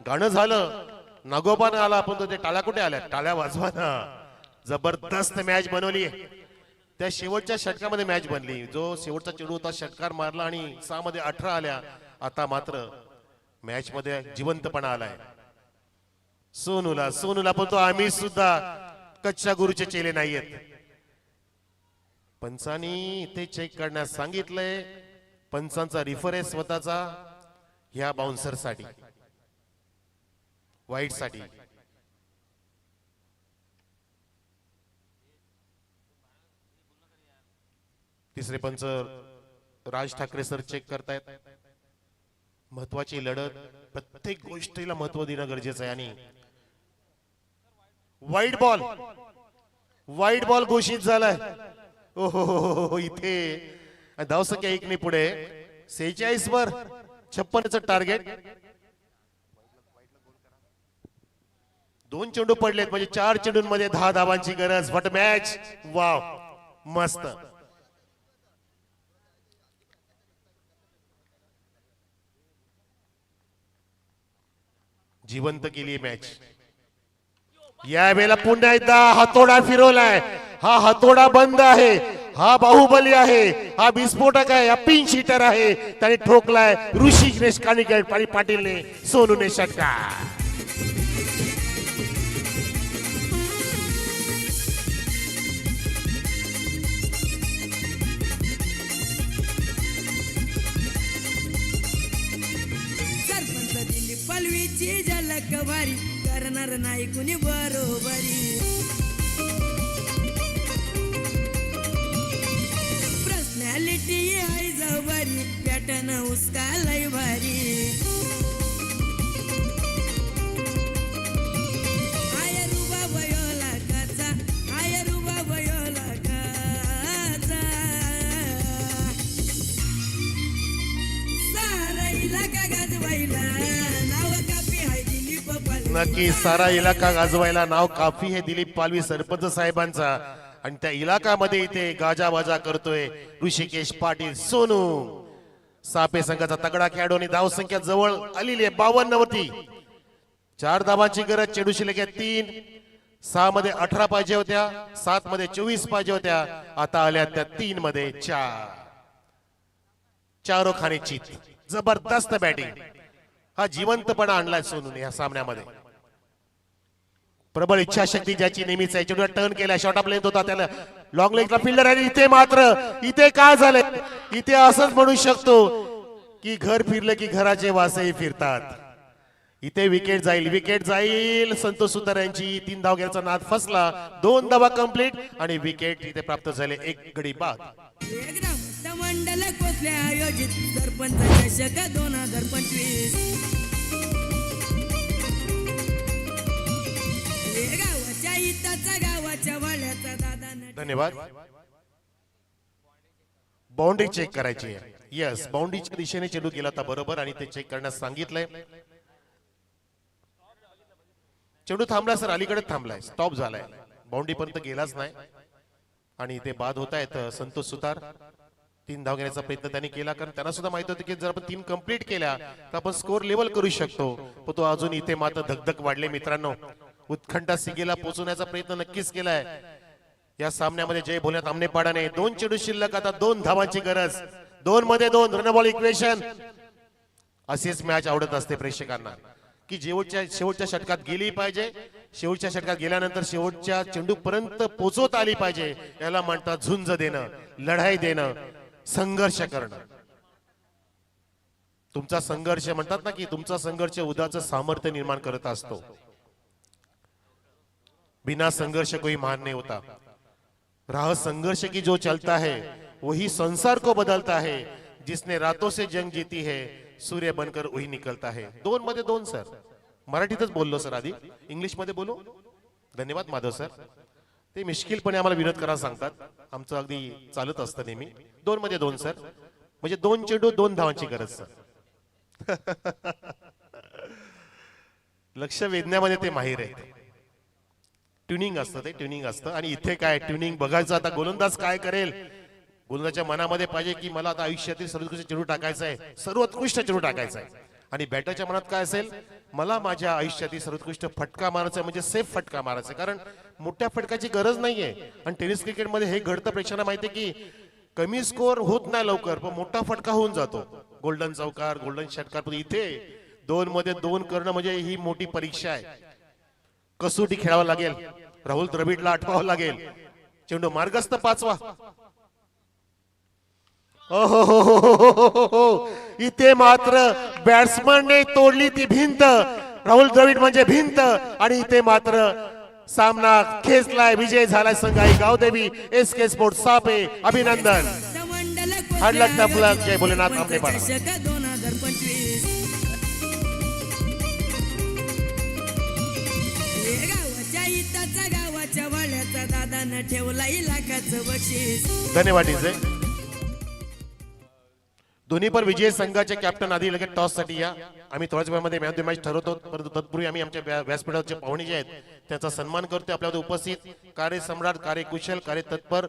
गाणं झालं, नागोबानं आला, पण तो ते टाळ्या कुठे आल्या? टाळ्या वाजवा ना. जबरदस्त मॅच बनवली. त्या शेवटच्या षटकामध्ये मॅच बनली. जो शेवटचा चेंडू होता षटकार मारला आणि 6 मध्ये 18 आल्या. आता मात्र मॅच मध्ये जिवंतपणा आलाय सोनूला पण तो आम्ही सुद्धा कच्च्या गुरुचे चेले नाहीयेत. पंचांनी इथे चेक करण्यास सांगितलंय. पंचांचा रिफर आहे स्वतःचा ह्या बाउन्सर साठी, वाईट साठी. तिसरे पंच राज ठाकरे सर चेक करतायत. महत्वाची लढत, प्रत्येक गोष्टीला महत्व देणं गरजेचं आहे. आणि व्हाईट बॉल घोषित झालाय. ओहो, इथे धावसंख्या 1 ने पुढे. 46 वर 56चं टार्गेट. 2 चेंडू पडलेत म्हणजे 4 चेंडूंमध्ये 10 धावांची गरज. व्हॉट मॅच, वाव, मस्त. जिवंत केली मॅच. या वेळेला पुन्हा एकदा हातोडा फिरवलाय. हा हातोडा बंद आहे. हा बाहुबली आहे. हा विस्फोटक आहे. हा पिन शीटर आहे. त्याने ठोकलाय ऋषिकेश कानिकर आणि पाटीलने सोनूने षटकार. सरपंच दिली पलवीची झलक भारी, करणार नाही कुणी बरोबरी. पर्सनॅलिटी आहे जवरी, पॅटर्न उसका लय भारी. आय रुबा वयोला काचा, आय रुबा वयोला काचा. सारा इलाका गाजवायला नाव कापी हाय दिलीप पालवी. नक्की सारा इलाका गाजवायला नाव काफी हे दिलीप पालवी सरपंच साहेबांचा. आणि त्या इलाकामध्ये इथे गाजावाजा करतोय ऋषिकेश पाटील सोनू. सापे संघाचा तगडा खेळाडू आणि धाव संख्या जवळ आलेली आहे 52 वरती. 4 धावांची गरज. चेंडू शिल्लक आहे 3. 6 मध्ये 18 पाहिजे होत्या, 7 मध्ये 24 पाहिजे होत्या. आता आल्या त्या 3 मध्ये 4. चारो खाने चित. जबरदस्त बॅटिंग. हा जिवंतपणा आणलाय सोनूने या सामन्यामध्ये. प्रबळ इच्छाशक्ती ज्याची नेहमीच आहे. चेंडूला टर्न केला, शॉट ऑफ लेंथ होता, त्याला लॉंग लेगला फिल्डर आहे. इथे मात्र इथे काय झालंय, इथे असंच म्हणू शकतो की घर फिरलं की घराचे वासही फिरतात. इथे विकेट जाईल संतोष सुतार यांची. 3 धाव घ्यायचा नाद फसला. 2 धावा कंप्लीट आणि विकेट इथे प्राप्त झाले. 1 गडी बाद. मंडल कोसले आयोजित सरपंच चषक 2025. गावाच्या हिताचा गावाच्या वाड्याचा दादा. धन्यवाद. बाउंड्री चेक करायची आहे. यस, बाउंड्रीच्या दिशेने चेंडू गेला होता बरोबर आणि ते चेक करण्यास सांगितलंय. चेंडू थांबला सर, अलीकडे थांबलाय, स्टॉप झालाय, बाउंड्री पर्यंत गेलाच नाही आणि ते बाद होत आहेत. संतोष सुतार 3 धाव घेण्याचा प्रयत्न त्यांनी केला, कारण त्यांना सुद्धा माहित होतं की जर आपण 3 कंप्लीट केल्या तर आपण स्कोर लेवल करू शकतो. पण तो अजून इथे मात्र धगधग वाढले मित्रांनो. उत्कंठा सिगेला पोहोचवण्याचा प्रयत्न नक्कीच केलाय या सामन्यामध्ये. जय भोल्यात आमनेपाडाने 2 चेंडू शिल्लक, आता 2 धावांची गरज. 2 मध्ये 2 रन बॉल इक्वेशन. अशीच मॅच आवडत असते प्रेक्षकांना की शेवटच्या षटकात गेली पाहिजे. शेवटच्या षटकात गेल्यानंतर शेवटच्या चेंडूपर्यंत पोहोचवता आली पाहिजे. याला म्हणतात झुंज देणं, लढाई देणं, संघर्ष करणं. तुमचा संघर्ष म्हणतात ना की तुमचा संघर्ष उद्याचं सामर्थ्य निर्माण करत असतो. बिना संघर्ष कोई महान नहीं होता. राह संघर्ष की जो चलता है वही संसार को बदलता है. जिसने रातों से जंग जीती है सूर्य बनकर वही निकलता है. 2 मध्ये 2 सर. मराठीतच बोललो सर, आधी इंग्लिश मध्ये बोलू. धन्यवाद माधव सर. ते मिश्किलपणे आम्हाला विनोद करा सांगतात. आमचं अगदी चालत असतं नेहमी. 2 मध्ये 2 सर. म्हणजे 2 चेंडू 2 धावांची गरज सर. लक्ष वेधण्यामध्ये ते माहिर आहेत. ट्युनिंग असतं, ते ट्युनिंग असतं. आणि इथे काय ट्युनिंग बघायचं. आता गोलंदाज काय करेल. गोलंदाजच्या मनामध्ये पाहिजे की मला आता आयुष्यातील सर्वोत्कृष्ट चेंडू टाकायचा आहे, सर्वोत्कृष्ट चेंडू टाकायचा आहे. आणि बॅटरच्या मनात काय असेल, मला माझ्या आयुष्यातील सर्वोत्कृष्ट फटका मारायचा आहे, म्हणजे सेफ फटका मारायचा. कारण मोठ्या फटकाची गरज नाहीये. आणि टेनिस क्रिकेटमध्ये हे घडतं. प्रेक्षकांना माहिती आहे की कमी स्कोअर होत नाही लवकर, पण मोठा फटका होऊन जातो. गोल्डन चौकार, गोल्डन षटकार. पण इथे 2 मध्ये 2 करणं म्हणजे ही मोठी परीक्षा आहे. कसोटी खेळावं लागेल. राहुल द्रविडला आठवावं लागेल. चेंडू मार्गस्थ 5वा. इथे मात्र बॅट्समनने तोडली ती भिंत. राहुल द्रविड म्हणजे भिंत. आणि इथे मात्र सामना खेचलाय. विजय झालाय संघ आई गावदेवी SK स्पोर्ट सापे. अभिनंदन. हडलक टपलक. जय भोलेनाथ. आपले पाडा. 2025 गावाच्या हिताचा गावाच्या वाड्याचा दादानं ठेवला इलाकाचं बक्षीस. धन्यवाद डीजे. दोन्ही पण विजय संघाचे कॅप्टन आधी लगेच टॉस साठी या. आम्ही थोड्याच वेळामध्ये मॅच ठरवतो. परंतु तत्पूर्वी आम्ही आमच्या व्यासपीठाचे पाहुणे जे आहेत त्यांचा सन्मान करतो. आपल्यामध्ये उपस्थित कार्यसम्राट, कार्यकुशल, कार्यतत्पर